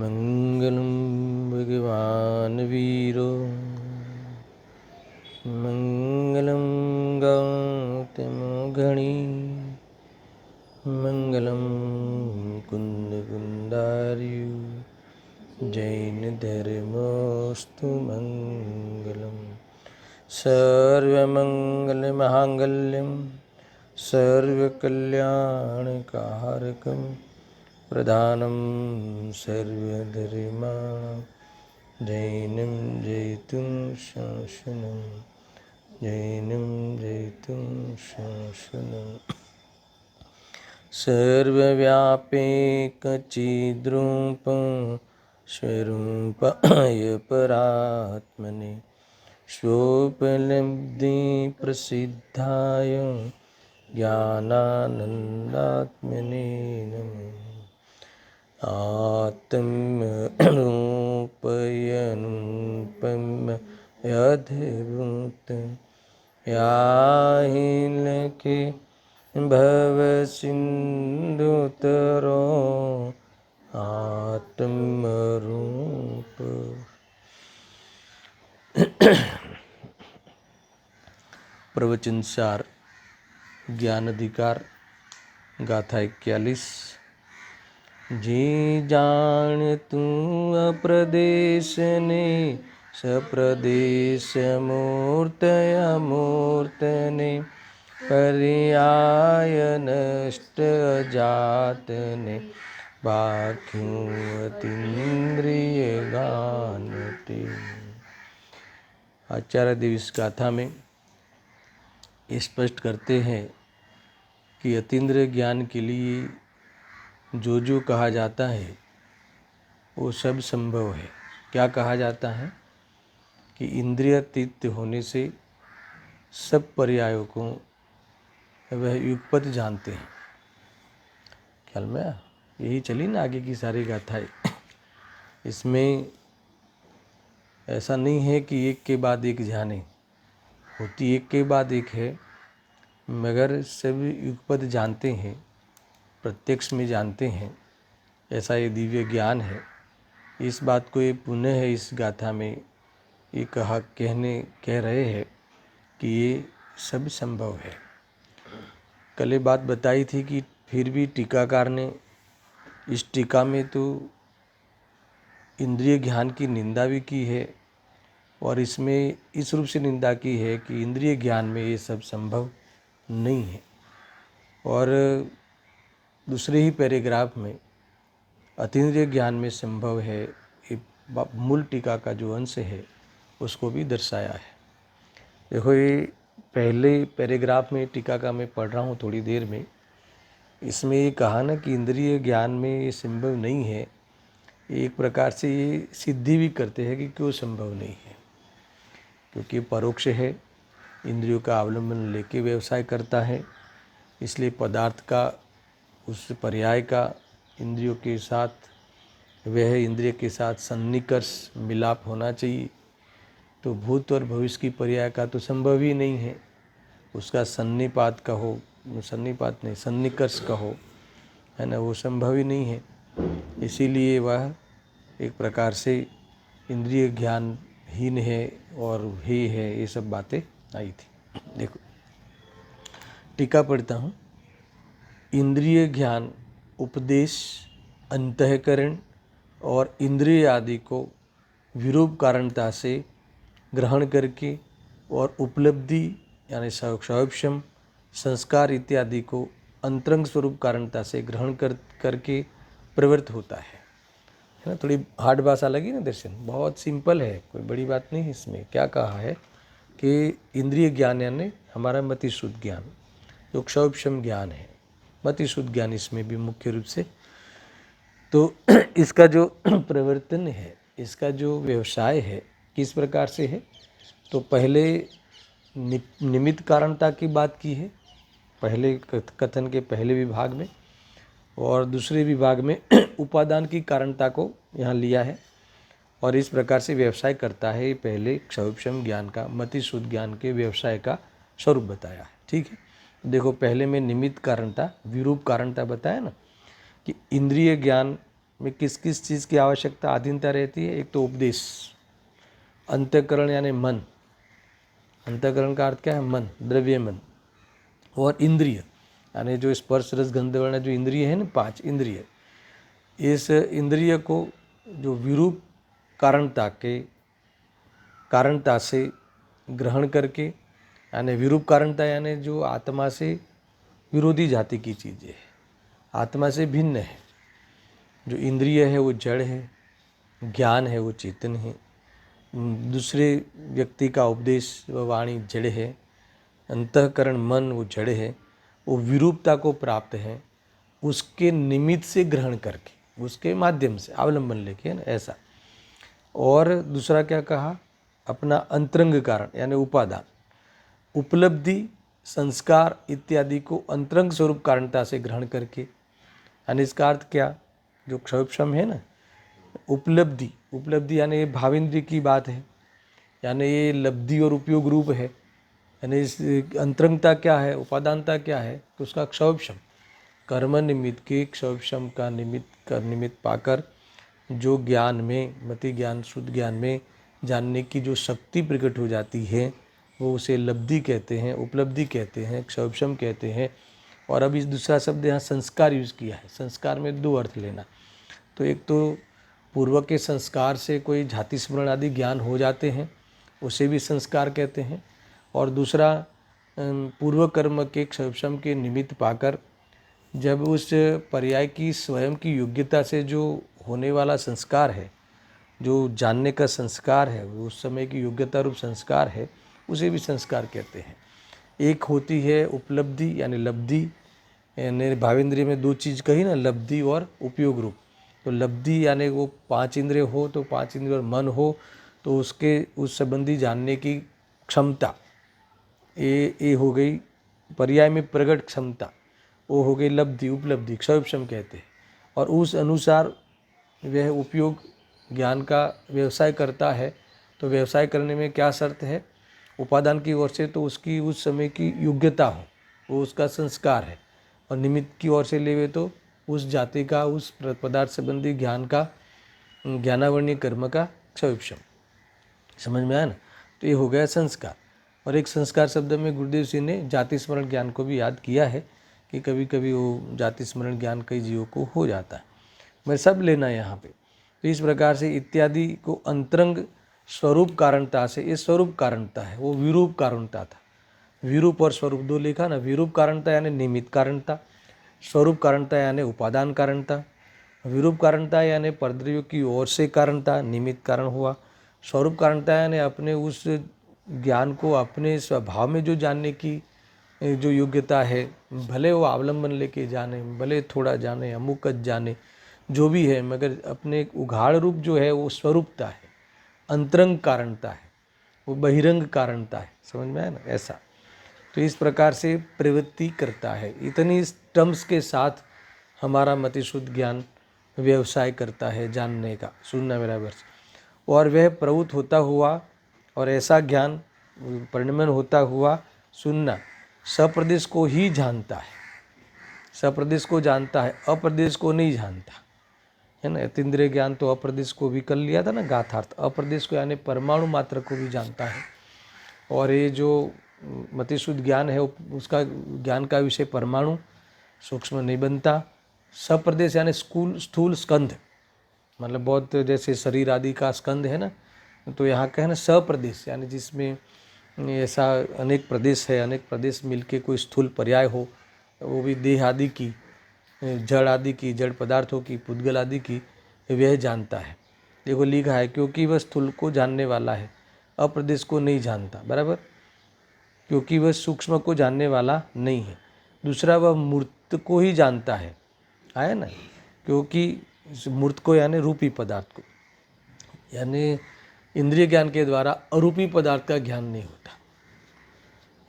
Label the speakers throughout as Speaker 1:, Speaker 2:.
Speaker 1: मंगलम भगवान वीरो मंगलम गौतमगणी मंगलम कुंद कुंडार्यु जैन धर्मोस्तु मंगलम सर्वमंगल महांगल्यम सर्वकल्याणकारकम प्रधानं सर्वधर्माणां जैनं जयितुं शासनं जैनं जयितुं शासनं सर्वव्यापेकचिद्रूपं स्वरूपाय परात्मने स्वोपलब्धिप्रसिद्धाय ज्ञानानन्दात्मने नमः। आत्मरूपयनुपम यद्भूत याहिलके भवसिन्धुतरो आत्मरूप। प्रवचन सार ज्ञान अधिकार गाथा 41। जे जान तू अप्रदेश ने सप्रदेश मूर्त अमूर्त ने पर्याय नष्ट जात ने बाख्यों अतीन्द्रिय गानते। आचार्य देव इस गाथा में स्पष्ट करते हैं कि अतीन्द्रिय ज्ञान के लिए जो जो कहा जाता है वो सब संभव है। क्या कहा जाता है कि इंद्रियातीत होने से सब पर्यायों को वह युगपत जानते हैं। ख्याल में यही चली ना आगे की सारी गाथाएं। इसमें ऐसा नहीं है कि एक के बाद एक जाने, होती एक के बाद एक है, मगर सब युगपत जानते हैं, प्रत्यक्ष में जानते हैं। ऐसा ये दिव्य ज्ञान है। इस बात को ये पुनः इस गाथा में ये कह रहे हैं कि ये सब संभव है। कल ये बात बताई थी कि फिर भी टीकाकार ने इस टीका में तो इंद्रिय ज्ञान की निंदा भी की है और इसमें इस रूप से निंदा की है कि इंद्रिय ज्ञान में ये सब संभव नहीं है। और दूसरे ही पैराग्राफ में अतीन्द्रिय ज्ञान में संभव है, मूल टीका का जो अंश है उसको भी दर्शाया है। देखो ये पहले पैराग्राफ में टीका का मैं पढ़ रहा हूँ थोड़ी देर में। इसमें ये कहा ना कि इंद्रिय ज्ञान में ये संभव नहीं है। एक प्रकार से ये सिद्धि भी करते हैं कि क्यों संभव नहीं है, क्योंकि परोक्ष है, इंद्रियों का अवलंबन लेके व्यवसाय करता है। इसलिए पदार्थ का उस पर्याय का इंद्रियों के साथ, वह इंद्रिय के साथ सन्निकर्ष मिलाप होना चाहिए। तो भूत और भविष्य की पर्याय का तो संभव ही नहीं है। उसका सन्निपात कहो, सन्निपात नहीं सन्निकर्ष कहो, है ना, वो संभव ही नहीं है। इसीलिए वह एक प्रकार से इंद्रिय ज्ञानहीन है और ही है। ये सब बातें आई थी। देखो टीका पढ़ता हूँ। इंद्रिय ज्ञान उपदेश, अंतःकरण और इंद्रिय आदि को विरूप कारणता से ग्रहण करके और उपलब्धि यानी सौक्षम संस्कार इत्यादि को अंतरंग स्वरूप कारणता से ग्रहण करके प्रवृत्त होता है ना। थोड़ी हार्ड भाषा लगी ना दर्शन, बहुत सिंपल है, कोई बड़ी बात नहीं। इसमें क्या कहा है कि इंद्रिय ज्ञान यानी हमारा मति शुद्ध ज्ञान, जो क्षौक्षम ज्ञान है, मति शुद्ध ज्ञान इसमें भी मुख्य रूप से। तो इसका जो प्रवर्तन है, इसका जो व्यवसाय है किस प्रकार से है, तो पहले निमित्त कारणता की बात की है पहले कथन के पहले विभाग में, और दूसरे विभाग में उपादान की कारणता को यहाँ लिया है और इस प्रकार से व्यवसाय करता है। पहले क्षौपशम ज्ञान का, मति शुद्ध ज्ञान के व्यवसाय का स्वरूप बताया है। ठीक है, देखो पहले में निमित्त कारणता, विरूप कारणता बताया ना कि इंद्रिय ज्ञान में किस किस चीज़ की आवश्यकता अधीनता रहती है। एक तो उपदेश, अंतःकरण यानी मन, अंतःकरण का अर्थ क्या है, मन, द्रव्य मन, और इंद्रिय यानी जो स्पर्श रस गंध वर्ण जो इंद्रिय है ना, 5 इंद्रिय, इस इंद्रिय को जो विरूप कारणता से ग्रहण करके, यानी विरूप कारणता यानी जो आत्मा से विरोधी जाति की चीज़ें है, आत्मा से भिन्न है। जो इंद्रिय है वो जड़ है, ज्ञान है वो चेतन है, दूसरे व्यक्ति का उपदेश व वाणी जड़ है, अंतःकरण मन वो जड़ है, वो विरूपता को प्राप्त है उसके निमित्त से ग्रहण करके, उसके माध्यम से अवलंबन लेके, है ना, ऐसा। और दूसरा क्या कहा, अपना अंतरंग कारण यानी उपादान, उपलब्धि, संस्कार इत्यादि को अंतरंग स्वरूप कारणता से ग्रहण करके, यानी इसका अर्थ क्या, जो क्षौपशम है ना, उपलब्धि यानी ये भावेंद्रिय की बात है, यानी ये लब्धि और उपयोग रूप है, यानी इस अंतरंगता क्या है, उपादानता क्या है, तो उसका क्षौपशम, कर्म निमित्त के क्षौपशम का निमित्त पाकर जो ज्ञान में, मति ज्ञान शुद्ध ज्ञान में जानने की जो शक्ति प्रकट हो जाती है वो उसे लब्धि कहते हैं, उपलब्धि कहते हैं, क्षौपशम कहते हैं। और अब इस दूसरा शब्द यहाँ संस्कार यूज़ किया है। संस्कार में 2 अर्थ लेना, तो एक तो पूर्व के संस्कार से कोई जाति स्मरण आदि ज्ञान हो जाते हैं, उसे भी संस्कार कहते हैं, और दूसरा पूर्व कर्म के क्षौपशम के निमित्त पाकर जब उस पर्याय की स्वयं की योग्यता से जो होने वाला संस्कार है, जो जानने का संस्कार है, वो उस समय की योग्यता रूप संस्कार है, उसे भी संस्कार कहते हैं। एक होती है उपलब्धि यानी लब्धि, यानी भावेंद्रिय में 2 चीज़ कही ना, लब्धि और उपयोग रूप। तो लब्धि यानी वो 5 इंद्रिय हो, तो 5 इंद्रिय और मन हो, तो उसके उस संबंधी जानने की क्षमता, ये हो गई पर्याय में प्रगट क्षमता, वो हो गई लब्धि, उपलब्धि, क्षौपशम कहते हैं। और उस अनुसार वह उपयोग ज्ञान का व्यवसाय करता है। तो व्यवसाय करने में क्या शर्त है, उपादान की ओर से तो उसकी उस समय की योग्यता हो, वो उसका संस्कार है, और निमित्त की ओर से लेवे तो उस जाति का, उस पदार्थ संबंधी ज्ञान का, ज्ञानावरणीय कर्म का क्षौपशम। समझ में आया ना, तो ये हो गया संस्कार। और एक संस्कार शब्द में गुरुदेव सिंह ने जाति स्मरण ज्ञान को भी याद किया है कि कभी कभी वो जाति स्मरण ज्ञान कई जीवों को हो जाता है, मैं सब लेना है यहाँ पे। तो इस प्रकार से इत्यादि को अंतरंग स्वरूप कारणता से, ये स्वरूप कारणता है, वो विरूप कारणता था। विरूप और स्वरूप 2 लिखा ना, विरूप कारणता यानी निमित्त कारणता, स्वरूप कारणता यानी उपादान कारणता। विरूप कारणता यानी परद्रव्यों की ओर से कारणता, निमित्त कारण हुआ। स्वरूप कारणता यानी अपने उस ज्ञान को अपने स्वभाव में जो जानने की जो योग्यता है, भले वो अवलंबन लेके जाने, भले थोड़ा जाने, अमुकत जाने, जो भी है, मगर अपने उघाड़ रूप जो है वो स्वरूपता है, अंतरंग कारणता है, वो बहिरंग कारणता है। समझ में आया ना, ऐसा। तो इस प्रकार से प्रवृत्ति करता है। इतनी टर्म्स के साथ हमारा मति शुद्ध ज्ञान व्यवसाय करता है जानने का, सुनना मेरा वर्ष। और वह प्रवृत्त होता हुआ और ऐसा ज्ञान परिणमन होता हुआ सुनना सप्रदेश को ही जानता है, सप्रदेश को जानता है, अप्रदेश को नहीं जानता, है ना। अतीन्द्रिय ज्ञान तो अप्रदेश को भी कर लिया था ना, गाथार्थ। अप्रदेश को यानी परमाणु मात्र को भी जानता है। और ये जो मतिशुद्ध ज्ञान है उसका ज्ञान का विषय परमाणु, सूक्ष्म नहीं बनता। सप्रदेश यानी स्थूल स्कंध, मतलब बहुत जैसे शरीर आदि का स्कंध है ना, तो यहाँ का है ना सप्रदेश, यानी जिसमें ऐसा अनेक प्रदेश है, अनेक प्रदेश मिलके कोई स्थूल पर्याय हो, वो भी देह आदि की, जड़ आदि की, जड़ पदार्थों की, पुद्गल आदि की, वह जानता है। देखो लिखा है क्योंकि वह स्थूल को जानने वाला है, अप्रदेश को नहीं जानता, बराबर, क्योंकि वह सूक्ष्म को जानने वाला नहीं है। दूसरा, वह मूर्त को ही जानता है ना, क्योंकि मूर्त को यानी रूपी पदार्थ को, यानी इंद्रिय ज्ञान के द्वारा अरूपी पदार्थ का ज्ञान नहीं होता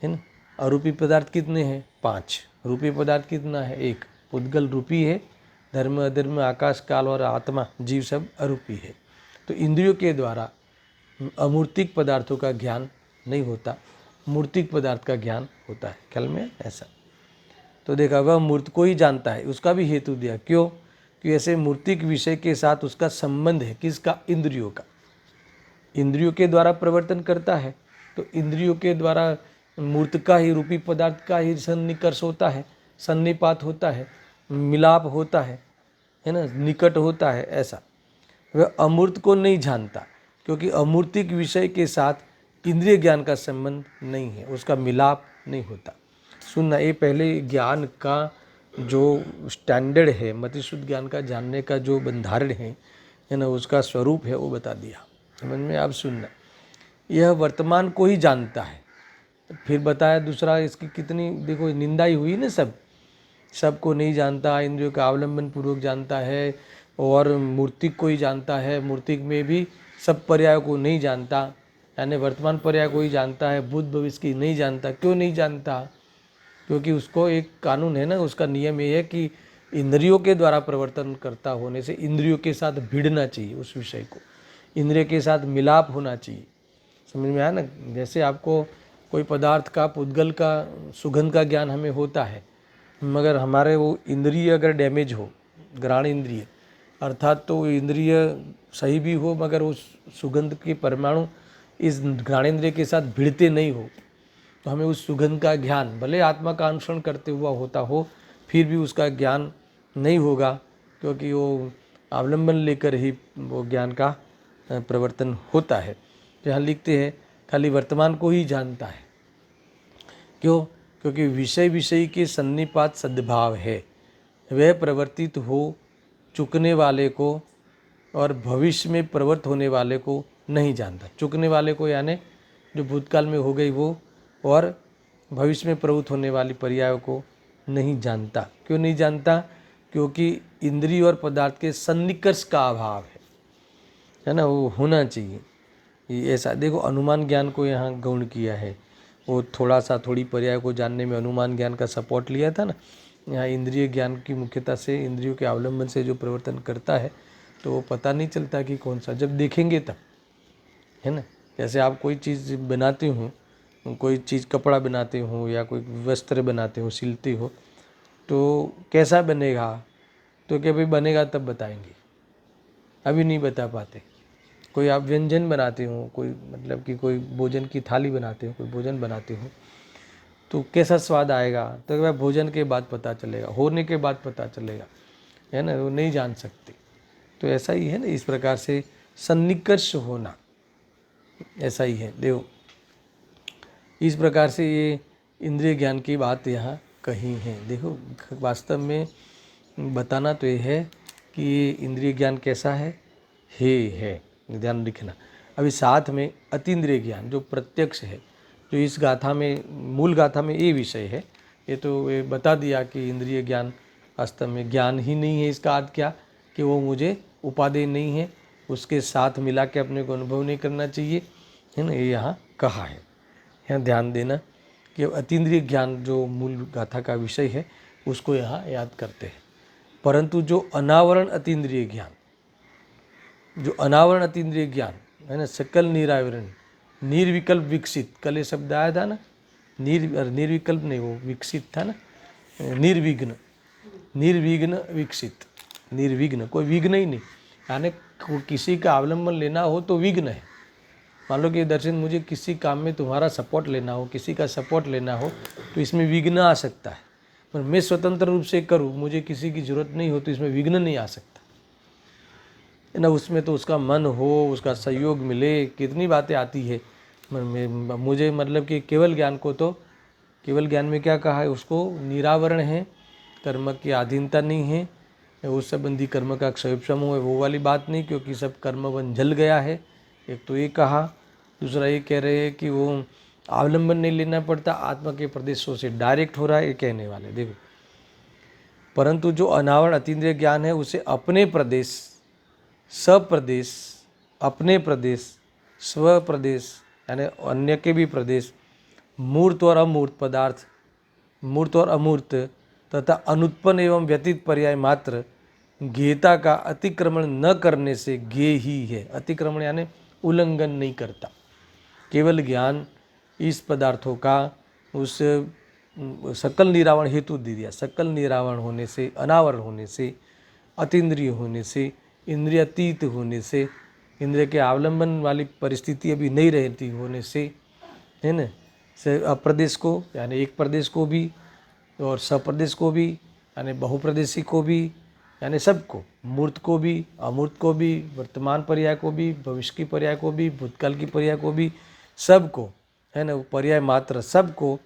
Speaker 1: है ना। अरूपी पदार्थ कितने हैं? 5। रूपी पदार्थ कितना है? 1। पुद्गल रूपी है, धर्म अधर्म आकाश काल और आत्मा जीव सब अरूपी है। तो इंद्रियों के द्वारा अमूर्तिक पदार्थों का ज्ञान नहीं होता, मूर्तिक पदार्थ का ज्ञान होता है। ख्याल में ऐसा। तो देखा वह मूर्त को ही जानता है, उसका भी हेतु दिया। क्यों? कि ऐसे मूर्तिक विषय के साथ उसका संबंध है। किसका? इंद्रियों का। इंद्रियों के द्वारा प्रवर्तन करता है, तो इंद्रियों के द्वारा मूर्त का ही, रूपी पदार्थ का ही सन्निकर्ष होता है, सन्निपात होता है, मिलाप होता है ना, निकट होता है। ऐसा वह अमूर्त को नहीं जानता, क्योंकि अमूर्तिक विषय के साथ इंद्रिय ज्ञान का संबंध नहीं है, उसका मिलाप नहीं होता। सुनना, ये पहले ज्ञान का जो स्टैंडर्ड है, मतिशुद्ध ज्ञान का जानने का जो बंधारण है ना, उसका स्वरूप है, वो बता दिया। समझ में? आप सुनना, यह वर्तमान को ही जानता है। फिर बताया दूसरा, इसकी कितनी देखो निंदा ही हुई ना। सबको नहीं जानता, इंद्रियों का अवलंबन पूर्वक जानता है, और मूर्तिक को ही जानता है। मूर्तिक में भी सब पर्यायों को नहीं जानता, यानी वर्तमान पर्याय को ही जानता है, भूत भविष्य की नहीं जानता। क्यों नहीं जानता? क्योंकि उसको एक कानून है ना, उसका नियम ये है कि इंद्रियों के द्वारा प्रवर्तन करता होने से इंद्रियों के साथ भिड़ना चाहिए, उस विषय को इंद्रिय के साथ मिलाप होना चाहिए। समझ में आया ना? जैसे आपको कोई पदार्थ का, पुद्गल का, सुगंध का ज्ञान हमें होता है, मगर हमारे वो इंद्रिय अगर डैमेज हो, घ्राण इंद्रिय अर्थात तो इंद्रिय सही भी हो, मगर उस सुगंध के परमाणु इस घ्राणेंद्रिय के साथ भिड़ते नहीं हो, तो हमें उस सुगंध का ज्ञान भले आत्मा का अनुसरण करते हुआ होता हो, फिर भी उसका ज्ञान नहीं होगा, क्योंकि वो अवलंबन लेकर ही वो ज्ञान का प्रवर्तन होता है। यहाँ लिखते हैं खाली वर्तमान को ही जानता है। क्यों? क्योंकि विषय विषय के सन्निपात सद्भाव है, वह प्रवर्तित हो चुकने वाले को और भविष्य में प्रवृत्त होने वाले को नहीं जानता। चुकने वाले को यानी जो भूतकाल में हो गई वो, और भविष्य में प्रवृत्त होने वाली पर्यायों को नहीं जानता। क्यों नहीं जानता? क्योंकि इंद्रिय और पदार्थ के सन्निकर्ष का अभाव है ना, वो होना चाहिए। ये ऐसा देखो, अनुमान ज्ञान को यहाँ गौण किया है। वो थोड़ी पर्याय को जानने में अनुमान ज्ञान का सपोर्ट लिया था ना। यहाँ इंद्रिय ज्ञान की मुख्यता से, इंद्रियों के अवलंबन से जो प्रवर्तन करता है, तो वो पता नहीं चलता कि कौन सा, जब देखेंगे तब, है ना। जैसे आप कोई चीज़ बनाते हो, कोई चीज़ कपड़ा बनाते हो या कोई वस्त्र बनाते हो, सिलते हो, तो कैसा बनेगा? तो क्या भाई बनेगा तब बताएंगे, अभी नहीं बता पाते। कोई आप व्यंजन बनाते हो, कोई मतलब कि कोई भोजन की थाली बनाते हो, कोई भोजन बनाते हो, तो कैसा स्वाद आएगा तो वह भोजन के बाद पता चलेगा, होने के बाद पता चलेगा, है ना। वो नहीं जान सकते। तो ऐसा ही है ना, इस प्रकार से सन्निकर्ष होना ऐसा ही है। देखो, इस प्रकार से ये इंद्रिय ज्ञान की बात यहाँ कही है। देखो, वास्तव में बताना तो ये है कि ये इंद्रिय ज्ञान कैसा है, ध्यान रखना। अभी साथ में अतीन्द्रिय ज्ञान जो प्रत्यक्ष है, जो इस गाथा में, मूल गाथा में ये विषय है, ये तो ये बता दिया कि इंद्रिय ज्ञान वास्तव में ज्ञान ही नहीं है। इसका अर्थ क्या कि वो मुझे उपादेय नहीं है, उसके साथ मिला के अपने को अनुभव नहीं करना चाहिए, है ना। ये यहाँ कहा है, यहाँ ध्यान देना कि अतीन्द्रिय ज्ञान जो मूल गाथा का विषय है उसको यहाँ याद करते हैं। परंतु जो अनावरण अतीन्द्रिय ज्ञान, जो अनावरण अतीन्द्रिय ज्ञान है ना, सकल निरावरण निर्विकल्प विकसित, कल ये शब्द आया था ना, निर्विकल्प नहीं, वो विकसित था ना, निर्विघ्न विकसित, निर्विघ्न, कोई विघ्न ही नहीं, यानी किसी का अवलंबन लेना हो तो विघ्न है। मान लो कि दर्शन, मुझे किसी काम में तुम्हारा सपोर्ट लेना हो, किसी का सपोर्ट लेना हो, तो इसमें विघ्न आ सकता है। पर मैं स्वतंत्र रूप से करूँ, मुझे किसी की जरूरत नहीं हो, तो इसमें विघ्न नहीं आ सकता, है ना। उसमें तो उसका मन हो, उसका सहयोग मिले, कितनी बातें आती है। मुझे मतलब कि केवल ज्ञान को, तो केवल ज्ञान में क्या कहा है, उसको निरावरण है, कर्म की अधीनता नहीं है, उस संबंधी कर्म का क्षयोपशम है, वो वाली बात नहीं, क्योंकि सब कर्मबंध जल गया है। एक तो ये कहा, दूसरा ये कह रहे हैं कि वो अवलंबन नहीं लेना पड़ता, आत्मा के प्रदेशों से डायरेक्ट हो रहा है, ये कहने वाले। देखो, परंतु जो अनावरण अतीन्द्रिय ज्ञान है, उसे अपने प्रदेश, सब प्रदेश, अपने प्रदेश, स्व प्रदेश यानी अन्य के भी प्रदेश, मूर्त और अमूर्त पदार्थ, मूर्त और अमूर्त तथा अनुत्पन्न एवं व्यतीत पर्याय मात्र ज्ञेयता का अतिक्रमण न करने से ज्ञेय ही है। अतिक्रमण यानी उल्लंघन नहीं करता। केवल ज्ञान इस पदार्थों का उस सकल निरावरण हेतु दे दिया। सकल निरावरण होने से, अनावरण होने से, अतीन्द्रिय होने से, इंद्रियातीत होने से, इंद्रिय के अवलंबन वाली परिस्थिति अभी नहीं रहती होने से, है न, से अप्रदेश को यानी एक प्रदेश को भी और सप्रदेश को भी यानी बहुप्रदेशी को भी यानी सबको, मूर्त को भी, अमूर्त को भी, वर्तमान पर्याय को भी, भविष्य की पर्याय को भी, भूतकाल की पर्याय को भी, सबको, है ना, पर्याय मात्र सबको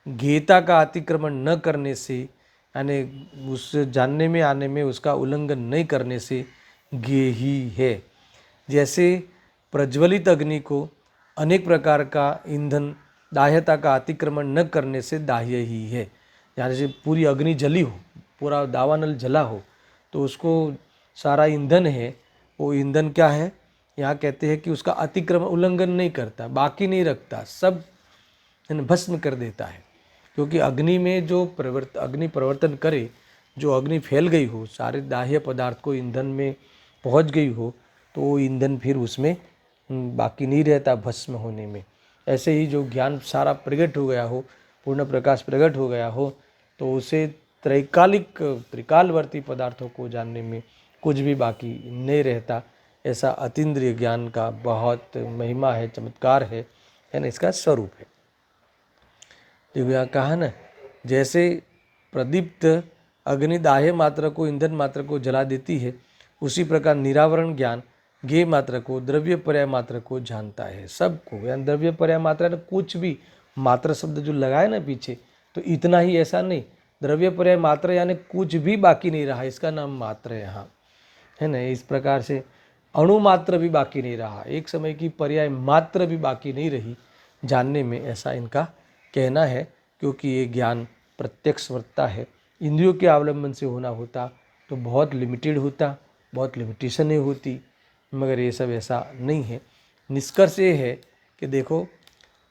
Speaker 1: ज्ञेयता का अतिक्रमण न करने से यानी उस जानने में आने में उसका उल्लंघन नहीं करने से ज्ञेय ही है। जैसे प्रज्वलित अग्नि को अनेक प्रकार का ईंधन दाह्यता का अतिक्रमण न करने से दाह्य ही है। यानी जैसे पूरी अग्नि जली हो, पूरा दावानल जला हो, तो उसको सारा ईंधन है, वो ईंधन क्या है, यहाँ कहते हैं कि उसका अतिक्रमण, उल्लंघन नहीं करता, बाकी नहीं रखता, सब भस्म कर देता है। क्योंकि अग्नि में जो अग्नि परिवर्तन करे, जो अग्नि फैल गई हो, सारे दाह्य पदार्थ को ईंधन में पहुँच गई हो, तो वो ईंधन फिर उसमें बाकी नहीं रहता भस्म होने में। ऐसे ही जो ज्ञान सारा प्रकट हो गया हो, पूर्ण प्रकाश प्रकट हो गया हो, तो उसे त्रिकालवर्ती पदार्थों को जानने में कुछ भी बाकी नहीं रहता। ऐसा अतीन्द्रिय ज्ञान का बहुत महिमा है, चमत्कार है ना, इसका स्वरूप है। तो यहाँ कहा ना, जैसे प्रदीप्त अग्नि दाह्य मात्रा को, ईंधन मात्रा को जला देती है, उसी प्रकार निरावरण ज्ञान ज्ञेय मात्रा को, द्रव्य पर्याय मात्रा को जानता है, सबको। यानी द्रव्य पर्याय मात्रा ने कुछ भी, मात्रा शब्द जो लगाए ना पीछे, तो इतना ही ऐसा नहीं, द्रव्य पर्याय मात्रा यानी कुछ भी बाकी नहीं रहा, इसका नाम मात्र है यहाँ, है ना। इस प्रकार से अणु मात्र भी बाकी नहीं रहा, एक समय की पर्याय मात्र भी बाकी नहीं रही जानने में, ऐसा इनका कहना है। क्योंकि ये ज्ञान प्रत्यक्ष वर्ता है, इंद्रियों के अवलंबन से होना होता तो बहुत लिमिटेड होता, बहुत लिमिटेशनें होती, मगर ये सब ऐसा नहीं है। निष्कर्ष ये है कि देखो,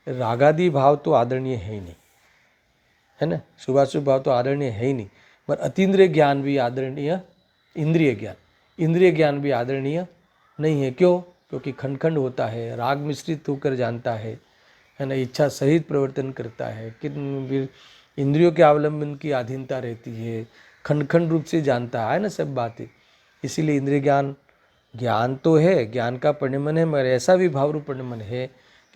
Speaker 1: रागादि भाव तो आदरणीय है ही नहीं, है ना, शुभाशुभ भाव तो आदरणीय है ही नहीं, पर अतीन्द्रिय ज्ञान भी आदरणीय, इंद्रिय ज्ञान भी आदरणीय नहीं है। क्यों? क्योंकि खंड खंड होता है, राग मिश्रित होकर जानता है ना, इच्छा सहित प्रवर्तन करता है, कि इंद्रियों के अवलंबन की अधीनता रहती है, खंड खंड रूप से जानता है ना सब बातें। इसीलिए इंद्रिय ज्ञान तो है, ज्ञान का परिणमन है, मगर ऐसा भी भाव रूप परिणमन है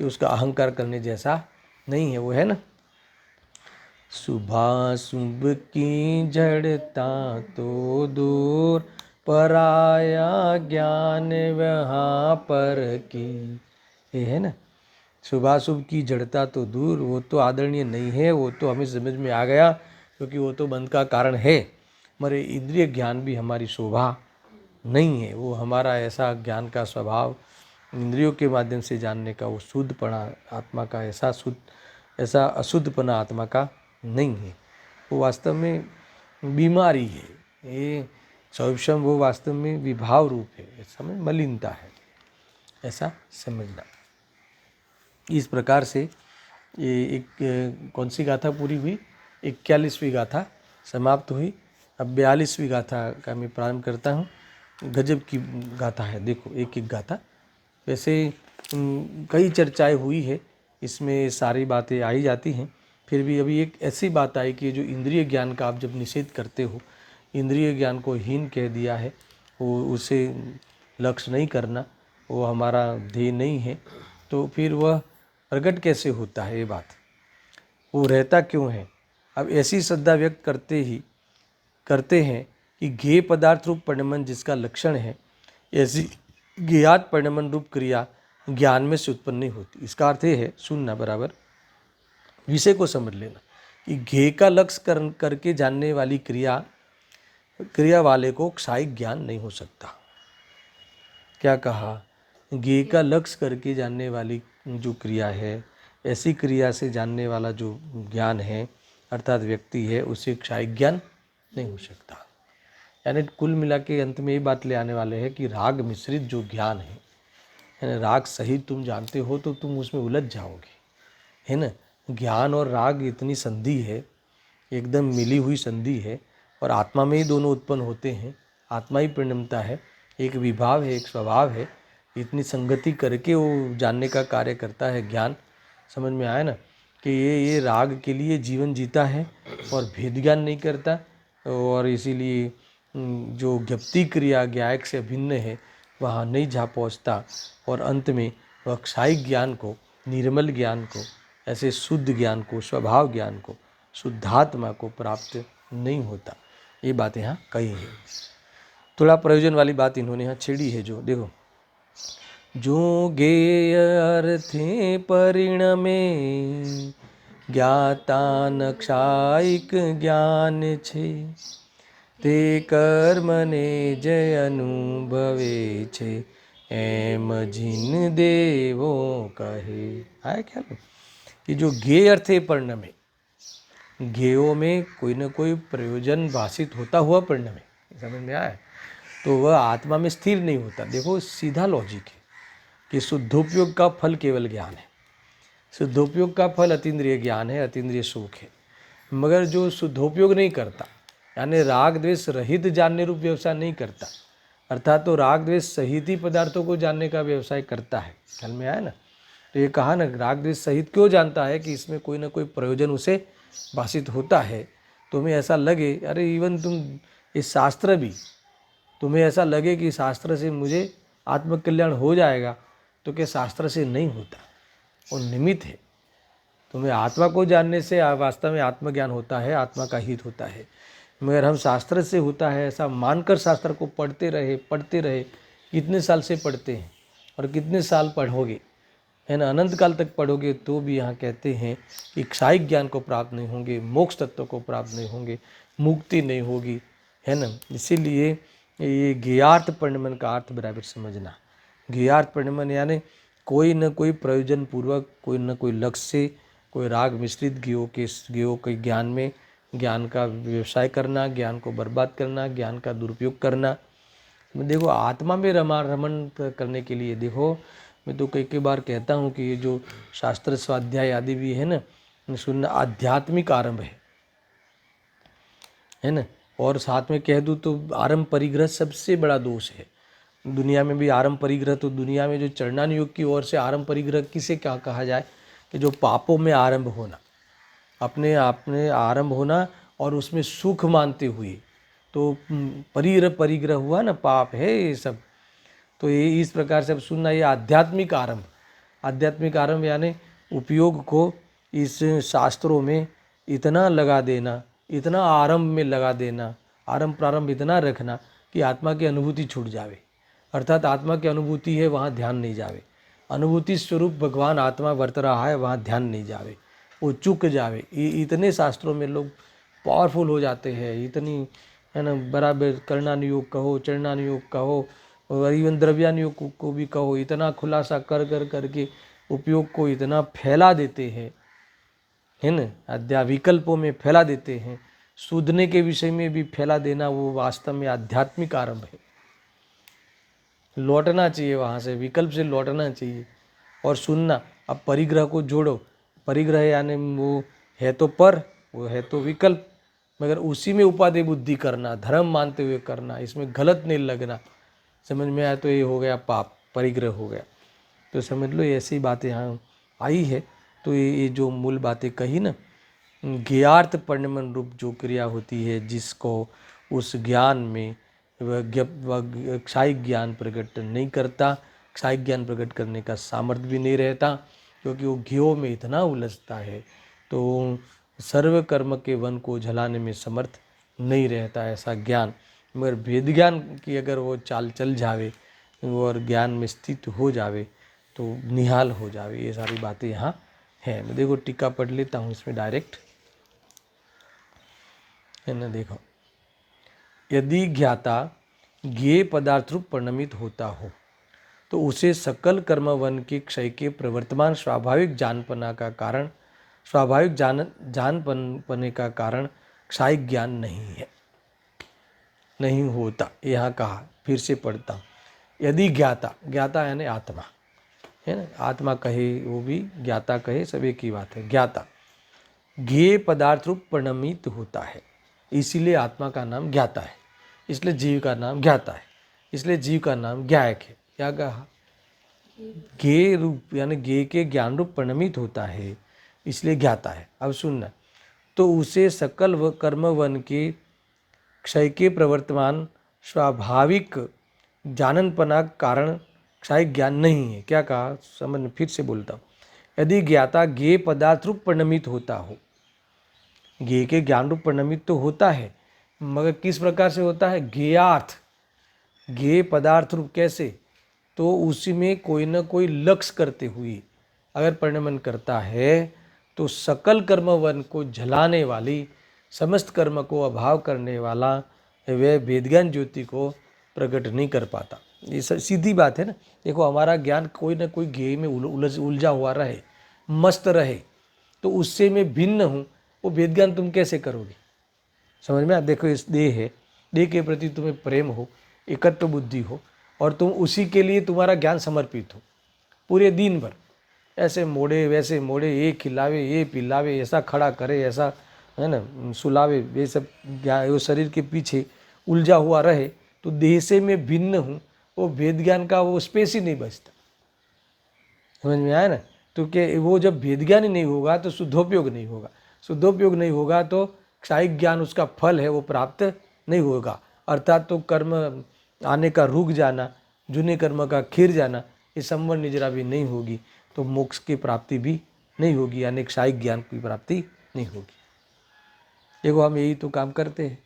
Speaker 1: कि उसका अहंकार करने जैसा नहीं है, वो है ना। शुभाशुभ की जड़ता तो दूर, पराया ज्ञान वहाँ पर की, ये है ना। शुभाशुभ की जड़ता तो दूर, वो तो आदरणीय नहीं है, वो तो हमें समझ में आ गया, क्योंकि वो तो बंध का कारण है। मगर इंद्रिय ज्ञान भी हमारी शोभा नहीं है, वो हमारा ऐसा ज्ञान का स्वभाव, इंद्रियों के माध्यम से जानने का वो शुद्धपना आत्मा का, ऐसा अशुद्धपना आत्मा का नहीं है, वो वास्तव में बीमारी है। ये सौविषम वो वास्तव में विभाव रूप है, ऐसा में मलिनता है, ऐसा समझना। इस प्रकार से ये एक कौन सी गाथा पूरी हुई, 41वीं गाथा समाप्त हुई। अब 42वीं गाथा का मैं प्रारंभ करता हूँ। गजब की गाथा है, देखो एक एक गाथा। वैसे कई चर्चाएं हुई है, इसमें सारी बातें आई जाती हैं, फिर भी अभी एक ऐसी बात आई कि जो इंद्रिय ज्ञान का आप जब निषेध करते हो, इंद्रिय ज्ञान को हीन कह दिया है, वो उसे लक्ष्य नहीं करना, वो हमारा ध्येय नहीं है, तो फिर वह प्रकट कैसे होता है, ये बात वो रहता क्यों है। अब ऐसी श्रद्धा व्यक्त करते हैं कि ज्ञेय पदार्थ रूप परिणमन जिसका लक्षण है, ऐसी ज्ञात परिणमन रूप क्रिया ज्ञान में से उत्पन्न नहीं होती। इसका अर्थ ये है, सुनना बराबर, विषय को समझ लेना, कि ज्ञेय का लक्ष्य करके जानने वाली क्रिया वाले को क्षायिक ज्ञान नहीं हो सकता। क्या कहा? ज्ञेय का लक्ष्य करके जानने वाली जो क्रिया है, ऐसी क्रिया से जानने वाला जो ज्ञान है, अर्थात व्यक्ति है, उसे क्षायिक ज्ञान नहीं हो सकता। यानी कुल मिला के अंत में ये बात ले आने वाले हैं कि राग मिश्रित जो ज्ञान है, है ना। राग सहित तुम जानते हो तो तुम उसमें उलझ जाओगे, है ना। ज्ञान और राग इतनी संधि है, एकदम मिली हुई संधि है, और आत्मा में ही दोनों उत्पन्न होते हैं। आत्मा ही परिणमता है, एक विभाव है, एक स्वभाव है। इतनी संगति करके वो जानने का कार्य करता है ज्ञान। समझ में आया ना कि ये राग के लिए जीवन जीता है और भेद ज्ञान नहीं करता, और इसीलिए जो ज्ञप्ति क्रिया ज्ञायक से अभिन्न है वहाँ नहीं जा पहुँचता, और अंत में वह क्षायिक ज्ञान को, निर्मल ज्ञान को, ऐसे शुद्ध ज्ञान को, स्वभाव ज्ञान को, शुद्धात्मा को प्राप्त नहीं होता। ये बात यहाँ कही है। थोड़ा प्रयोजन वाली बात इन्होंने यहाँ छेड़ी है। जो देखो, जो गेय अर्थे परिणमे ज्ञाता न क्षायिक ज्ञान छे, ते कर्मने जय अनुभवे छे, एम जिन देवो कहे। है क्या कि जो गेय अर्थे परिणमे, गेयों में कोई न कोई प्रयोजन भाषित होता हुआ परिणमे, समझ में आया, तो वह आत्मा में स्थिर नहीं होता। देखो सीधा लॉजिक है कि शुद्धोपयोग का फल केवल ज्ञान है। शुद्धोपयोग का फल अतीन्द्रिय ज्ञान है, अतीन्द्रिय सुख है। मगर जो शुद्धोपयोग नहीं करता, यानी राग द्वेष रहित जानने रूप व्यवसाय नहीं करता, अर्थात तो राग द्वेष सहित ही पदार्थों को जानने का व्यवसाय करता है। ख्याल में आया ना। तो ये कहा ना, राग द्वेष सहित क्यों जानता है कि इसमें कोई ना कोई प्रयोजन उसे भाषित होता है। तुम्हें ऐसा लगे, अरे इवन तुम इस शास्त्र भी, तुम्हें ऐसा लगे कि शास्त्र से मुझे आत्मकल्याण हो जाएगा, तो क्या शास्त्र से नहीं होता, वो निमित्त है। तुम्हें आत्मा को जानने से वास्तव में आत्मज्ञान होता है, आत्मा का हित होता है। मगर हम शास्त्र से होता है ऐसा मानकर शास्त्र को पढ़ते रहे, कितने साल से पढ़ते हैं और कितने साल पढ़ोगे, है ना, अनंत काल तक पढ़ोगे, तो भी यहाँ कहते हैं कि क्षायिक ज्ञान को प्राप्त नहीं होंगे, मोक्ष तत्व को प्राप्त नहीं होंगे, मुक्ति नहीं होगी, है ना। इसीलिए ये ज्ञार्थ परिणमन का अर्थ बराबर समझना। ज्ञार्थ परिणमन यानी कोई न कोई प्रयोजन पूर्वक, कोई न कोई लक्ष्य से, कोई राग मिश्रित ज्ञों के ज्ञान में, ज्ञान का व्यवसाय करना, ज्ञान को बर्बाद करना, ज्ञान का दुरुपयोग करना। देखो आत्मा में रमण करने के लिए, देखो मैं तो कई बार कहता हूँ कि ये जो शास्त्र स्वाध्याय आदि भी है ना, सुनना आध्यात्मिक आरंभ है ना। और साथ में कह दूँ तो आरंभ परिग्रह सबसे बड़ा दोष है दुनिया में भी। आरंभ परिग्रह तो दुनिया में जो चरणान योग की ओर से आरंभ परिग्रह किसे क्या कहा जाए, कि जो पापों में आरंभ होना, अपने आप में आरंभ होना और उसमें सुख मानते हुए, तो परिग्रह हुआ ना, पाप है ये सब। तो ये इस प्रकार से अब सुनना, ये आध्यात्मिक आरंभ, आध्यात्मिक आरंभ यानी उपयोग को इस शास्त्रों में इतना लगा देना, इतना आरंभ में लगा देना, आरंभ प्रारंभ इतना रखना कि आत्मा की अनुभूति छूट जावे। अर्थात आत्मा की अनुभूति है वहाँ ध्यान नहीं जावे, अनुभूति स्वरूप भगवान आत्मा वर्त रहा है वहाँ ध्यान नहीं जावे, वो चुक जावे। इतने शास्त्रों में लोग पावरफुल हो जाते हैं, इतनी, है ना, बराबर करणानुयोग कहो, चरणानुयोग कहो, और इवन द्रव्यानुयोग को भी कहो, इतना खुलासा कर करके उपयोग को इतना फैला देते हैं, है ना, अध्या विकल्पों में फैला देते हैं। सूदने के विषय में भी फैला देना, वो वास्तव में आध्यात्मिक आरंभ है। लौटना चाहिए वहाँ से, विकल्प से लौटना चाहिए और सुनना। अब परिग्रह को जोड़ो, परिग्रह यानी वो है तो पर, वो है तो विकल्प, मगर उसी में उपादेय बुद्धि करना, धर्म मानते हुए करना, इसमें गलत नहीं लगना। समझ में आया तो ये हो गया पाप, परिग्रह हो गया। तो समझ लो ऐसी बातें यहाँ आई है। तो ये जो मूल बातें कही ना, ज्ञार्थ परिणमन रूप जो क्रिया होती है, जिसको उस ज्ञान में वह क्षायिक ज्ञान प्रकट नहीं करता, क्षायिक ज्ञान प्रकट करने का सामर्थ्य भी नहीं रहता, क्योंकि वो ज्ञों में इतना उलझता है, तो सर्व कर्म के वन को झलाने में समर्थ नहीं रहता ऐसा ज्ञान। मगर वेद ज्ञान की अगर वो चाल चल जावे और ज्ञान में स्थित हो जावे तो निहाल हो जावे। ये सारी बातें यहाँ हैं। मैं देखो टीका पढ़ लेता हूँ इसमें डायरेक्ट, है ना। देखो, यदि ज्ञाता ज्ञेय पदार्थ रूप परिणमित होता हो तो उसे सकल कर्म वन के क्षय के प्रवर्तमान स्वाभाविक जानपना का कारण, स्वाभाविक जानपने का कारण क्षायिक ज्ञान नहीं है, नहीं होता। यहाँ कहा, फिर से पढ़ता हूँ। यदि ज्ञाता, ज्ञाता यानी आत्मा, है ना, आत्मा कहे वो भी, ज्ञाता कहे, सब एक ही बात है। ज्ञाता ज्ञेय पदार्थ रूप परिणमित होता है, इसीलिए आत्मा का नाम ज्ञाता है, इसलिए जीव का नाम ज्ञाता है, इसलिए जीव का नाम ज्ञायक है। क्या कहा? ज्ञेय रूप यानी ज्ञेय के ज्ञान रूप परिणमित होता है, इसलिए ज्ञाता है। अब सुनना, तो उसे सकल व कर्म वन के क्षय के प्रवर्तमान स्वाभाविक जाननपना कारण क्षय ज्ञान नहीं है। क्या कहा? समझ, फिर से बोलता हूँ। यदि ज्ञाता ज्ञेय पदार्थ रूप परिणमित होता हो, ज्ञेय के ज्ञान रूप परिणमित तो होता है, मगर किस प्रकार से होता है? ज्ञेयार्थ, ज्ञेय पदार्थ रूप कैसे? तो उसी में कोई न कोई लक्ष्य करते हुए अगर परिणमन करता है तो सकल कर्म वन को झलाने वाली, समस्त कर्म को अभाव करने वाला वह वेदज्ञान ज्योति को प्रकट नहीं कर पाता। ये सीधी बात है ना। देखो, हमारा ज्ञान कोई ना कोई ज्ञेय में उलझा हुआ रहे, मस्त रहे, तो उससे मैं भिन्न हूँ, वो वेदज्ञान तुम कैसे करोगे? समझ में? देखो, इस देह है, देह के प्रति तुम्हें प्रेम हो, एकत्व बुद्धि हो, और तुम उसी के लिए तुम्हारा ज्ञान समर्पित हो पूरे दिन भर, ऐसे मोड़े वैसे मोड़े, ये खिलावे ये पिलावे, ऐसा खड़ा करे, ऐसा है ना सुलावे, ये सब वो शरीर के पीछे उलझा हुआ रहे, तो देह से मैं भिन्न हूँ, वो वेद ज्ञान का वो स्पेस ही नहीं बचता। समझ में आया ना? तो कि वो जब वेद ज्ञान ही नहीं होगा तो शुद्धोपयोग नहीं होगा, शुद्धोपयोग नहीं होगा तो क्षायिक ज्ञान उसका फल है वो प्राप्त नहीं होगा, अर्थात तो कर्म आने का रुक जाना, जूने कर्म का खिर जाना, ये संवर निजरा भी नहीं होगी, तो मोक्ष की प्राप्ति भी नहीं होगी, यानी क्षायिक ज्ञान की प्राप्ति नहीं होगी। देखो, हम यही तो काम करते हैं,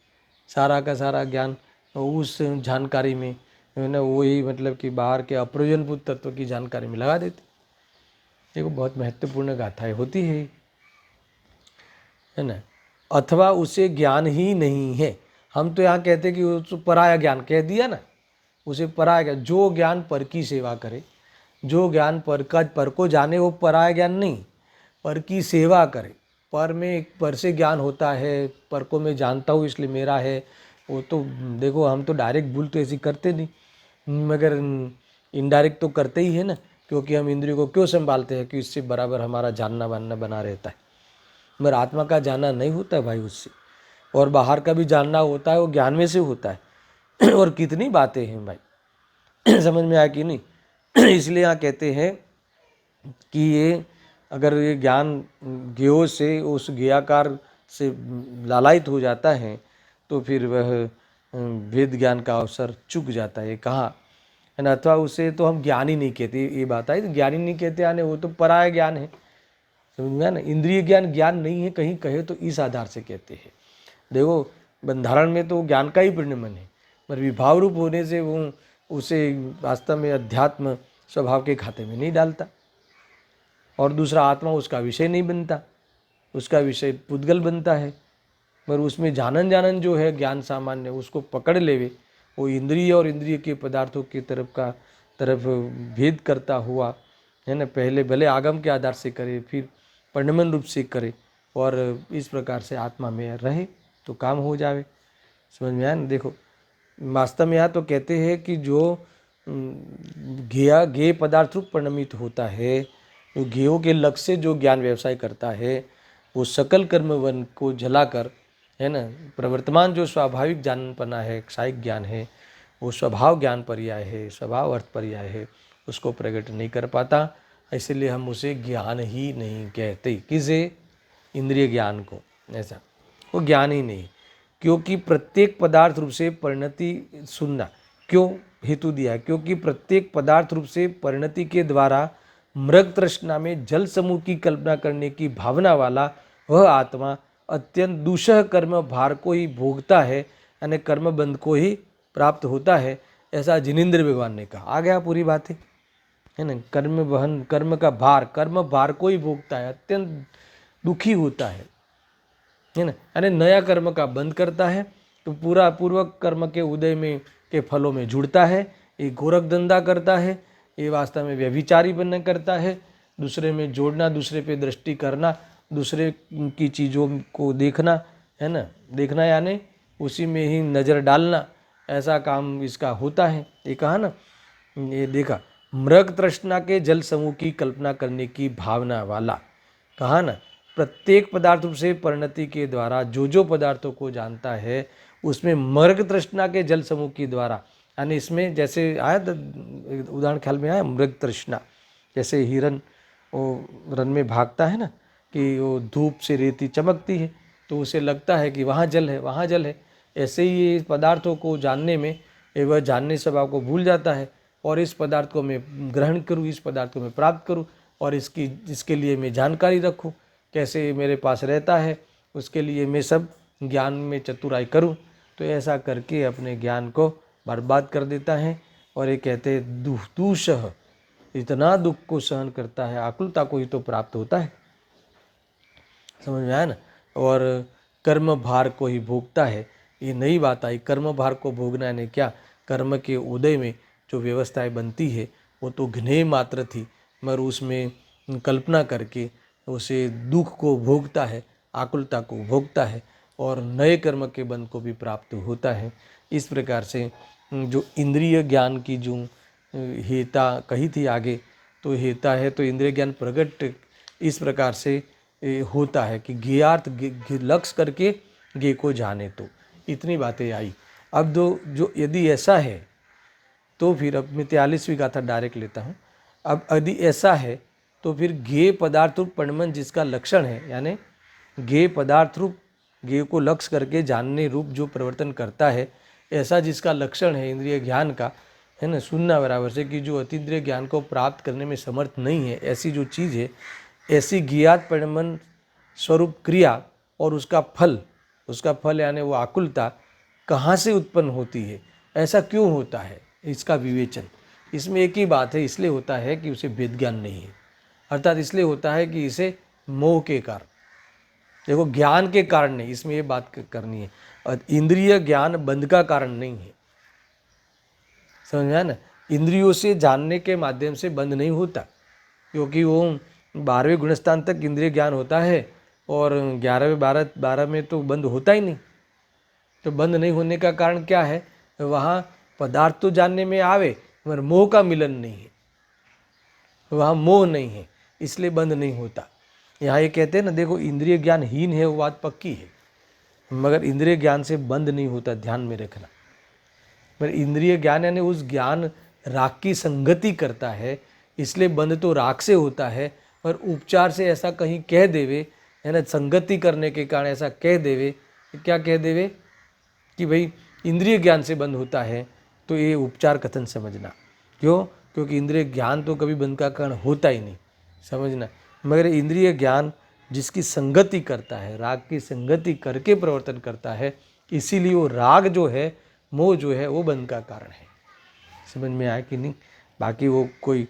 Speaker 1: सारा का सारा ज्ञान उस जानकारी में है ना, वही मतलब कि बाहर के अप्रयोजनभूत तत्व की जानकारी में लगा देते। देखो, बहुत महत्वपूर्ण गाथाएं होती है ना। अथवा उसे ज्ञान ही नहीं है, हम तो यहाँ कहते कि उस पराया ज्ञान कह दिया ना, उसे पराया ज्ञान, जो ज्ञान पर की सेवा करे, जो ज्ञान पर को जाने, वो पराया ज्ञान नहीं, पर की सेवा करे। पर में पर से ज्ञान होता है, पर को मैं जानता हूँ इसलिए मेरा है, वो तो देखो, हम तो डायरेक्ट भूल तो ऐसी करते नहीं, मगर इनडायरेक्ट तो करते ही है ना, क्योंकि हम इंद्रियों को क्यों संभालते हैं कि इससे बराबर हमारा जानना मानना बना रहता है। मगर आत्मा का जानना नहीं होता है भाई उससे, और बाहर का भी जानना होता है, वो ज्ञान में से होता है। और कितनी बातें हैं भाई, समझ में आया कि नहीं? इसलिए यहाँ कहते हैं कि ये अगर ये ज्ञान ज्ञेय से, उस ज्ञेयाकार से लालायित हो जाता है तो फिर वह वेद ज्ञान का अवसर चूक जाता है। कहाँ है ना? अथवा उसे तो हम ज्ञान ही नहीं कहते, ये बात आई, तो ज्ञान ही नहीं कहते आने, वो तो पराया ज्ञान है। समझ में आया ना? इंद्रिय ज्ञान ज्ञान नहीं है, कहीं कहे तो इस आधार से कहते हैं। देखो, बंधारण में तो ज्ञान का ही परिणमन है, पर विभाव रूप होने से वो उसे वास्तव में अध्यात्म स्वभाव के खाते में नहीं डालता, और दूसरा आत्मा उसका विषय नहीं बनता, उसका विषय पुद्गल बनता है। पर उसमें जानन जो है ज्ञान सामान्य, उसको पकड़ लेवे, वो इंद्रिय और इंद्रिय के पदार्थों की तरफ भेद करता हुआ है ना, पहले भले आगम के आधार से करे, फिर परिणमन रूप से करे, और इस प्रकार से आत्मा में रहे तो काम हो जावे। समझ में आया ना? देखो, वास्तव में यहाँ तो कहते हैं कि जो ज्ञेय पदार्थ रूप परिणमित होता है, जो ज्ञेयों के लक्ष्य से जो ज्ञान व्यवसाय करता है, वो सकल कर्म वन को जलाकर है ना, प्रवर्तमान जो स्वाभाविक जानपना है, क्षायिक ज्ञान है, वो स्वभाव ज्ञान पर्याय है, स्वभाव अर्थ पर्याय है, उसको प्रकट नहीं कर पाता। इसलिए हम उसे ज्ञान ही नहीं कहते। किसे? इंद्रिय ज्ञान को, ऐसा वो ज्ञान ही नहीं, क्योंकि प्रत्येक पदार्थ रूप से परिणति, सुनना क्यों हेतु दिया, क्योंकि प्रत्येक पदार्थ रूप से परिणति के द्वारा मृग तृष्णा में जल समूह की कल्पना करने की भावना वाला वह आत्मा अत्यंत दूषह कर्म भार को ही भोगता है, यानी कर्म बंध को ही प्राप्त होता है, ऐसा जिनेंद्र भगवान ने कहा। आ गया पूरी बात है ना? कर्म वहन, कर्म का भार, कर्म भार को ही भोगता है, अत्यंत दुखी होता है ना, यानी नया कर्म का बंद करता है तो पूरा पूर्व कर्म के उदय में के फलों में जुड़ता है, ये गोरख धंधा करता है, ये वास्तव में व्यभिचारी बनना करता है, दूसरे में जोड़ना, दूसरे पे दृष्टि करना, दूसरे की चीज़ों को देखना, है ना, देखना यानी उसी में ही नज़र डालना, ऐसा काम इसका होता है। ये कहा ना, ये देखा, मृग तृष्णा के जल समूह की कल्पना करने की भावना वाला। कहा ना, प्रत्येक पदार्थ से परिणति के द्वारा जो पदार्थों को जानता है उसमें मृग तृष्णा के जल समूह के द्वारा, यानी इसमें जैसे आया उदाहरण ख्याल में आया मृग तृष्णा, जैसे हिरन वो रन में भागता है ना, कि वो धूप से रेती चमकती है तो उसे लगता है कि वहाँ जल है, वहाँ जल है। ऐसे ही ये पदार्थों को जानने में वह जानने स्वभाव को भूल जाता है और इस पदार्थ को मैं ग्रहण करूँ, इस पदार्थ को मैं प्राप्त करूँ और इसके लिए मैं जानकारी रखूँ, कैसे मेरे पास रहता है, उसके लिए मैं सब ज्ञान में चतुराई करूँ। तो ऐसा करके अपने ज्ञान को बर्बाद कर देता है। और ये कहते हैं दुःसह, इतना दुख को सहन करता है, आकुलता को ही तो प्राप्त होता है। समझ में आया ना। और कर्म भार को ही भोगता है, ये नई बात आई। कर्म भार को भोगना यानी क्या, कर्म के उदय में जो व्यवस्थाएं बनती है वो तो घ्नेय मात्र थी, मगर उसमें कल्पना करके उसे दुख को भोगता है, आकुलता को भोगता है और नए कर्म के बंध को भी प्राप्त होता है। इस प्रकार से जो इंद्रिय ज्ञान की जो हेता कही थी आगे, तो हेता है तो इंद्रिय ज्ञान प्रकट इस प्रकार से होता है कि ज्ञार्थ लक्ष्य करके गे को जाने, तो इतनी बातें आई। अब जो यदि ऐसा है तो फिर अब मैं 43वीं गाथा डायरेक्ट लेता हूँ। अब यदि ऐसा है तो फिर गे पदार्थ रूप परिणमन जिसका लक्षण है, यानी गे पदार्थ रूप गे को लक्ष्य करके जानने रूप जो प्रवर्तन करता है, ऐसा जिसका लक्षण है इंद्रिय ज्ञान का, है ना, सुनना बराबर से कि जो अतीन्द्रिय ज्ञान को प्राप्त करने में समर्थ नहीं है, ऐसी जो चीज़ है, ऐसी ज्ञात परिणमन स्वरूप क्रिया और उसका फल यानी वो आकुलता कहाँ से उत्पन्न होती है, ऐसा क्यों होता है, इसका विवेचन। इसमें एक ही बात है, इसलिए होता है कि उसे वेद ज्ञान नहीं है, अर्थात इसलिए होता है कि इसे मोह के कारण, देखो ज्ञान के कारण नहीं, इसमें ये बात करनी है। और इंद्रिय ज्ञान बंध का कारण नहीं है, समझ में आया ना। इंद्रियों से जानने के माध्यम से बंध नहीं होता, क्योंकि वो 12वें गुणस्थान तक इंद्रिय ज्ञान होता है और 11वें 12 में तो बंद होता ही नहीं। तो बंद नहीं होने का कारण क्या है, वहाँ पदार्थ तो जानने में आवे मगर मोह का मिलन नहीं है, वहाँ मोह नहीं है, इसलिए बंद नहीं होता। यहाँ ये कहते हैं ना, देखो इंद्रिय ज्ञान हीन है वो बात पक्की है, मगर इंद्रिय ज्ञान से बंद नहीं होता, ध्यान में रखना। पर इंद्रिय ज्ञान यानी उस ज्ञान राग की संगति करता है, इसलिए बंद तो राग से होता है। पर उपचार से ऐसा कहीं कह देवे, है ना, संगति करने के कारण ऐसा कह देवे, क्या कह देवे कि भाई इंद्रिय ज्ञान से बंद होता है, तो ये उपचार कथन समझना। क्यों? क्योंकि इंद्रिय ज्ञान तो कभी बंद का कारण होता ही नहीं, समझना। मगर इंद्रिय ज्ञान जिसकी संगति करता है, राग की संगति करके प्रवर्तन करता है, इसीलिए वो राग जो है, मोह जो है, वो बंध का कारण है। समझ में आया कि नहीं? बाकी वो कोई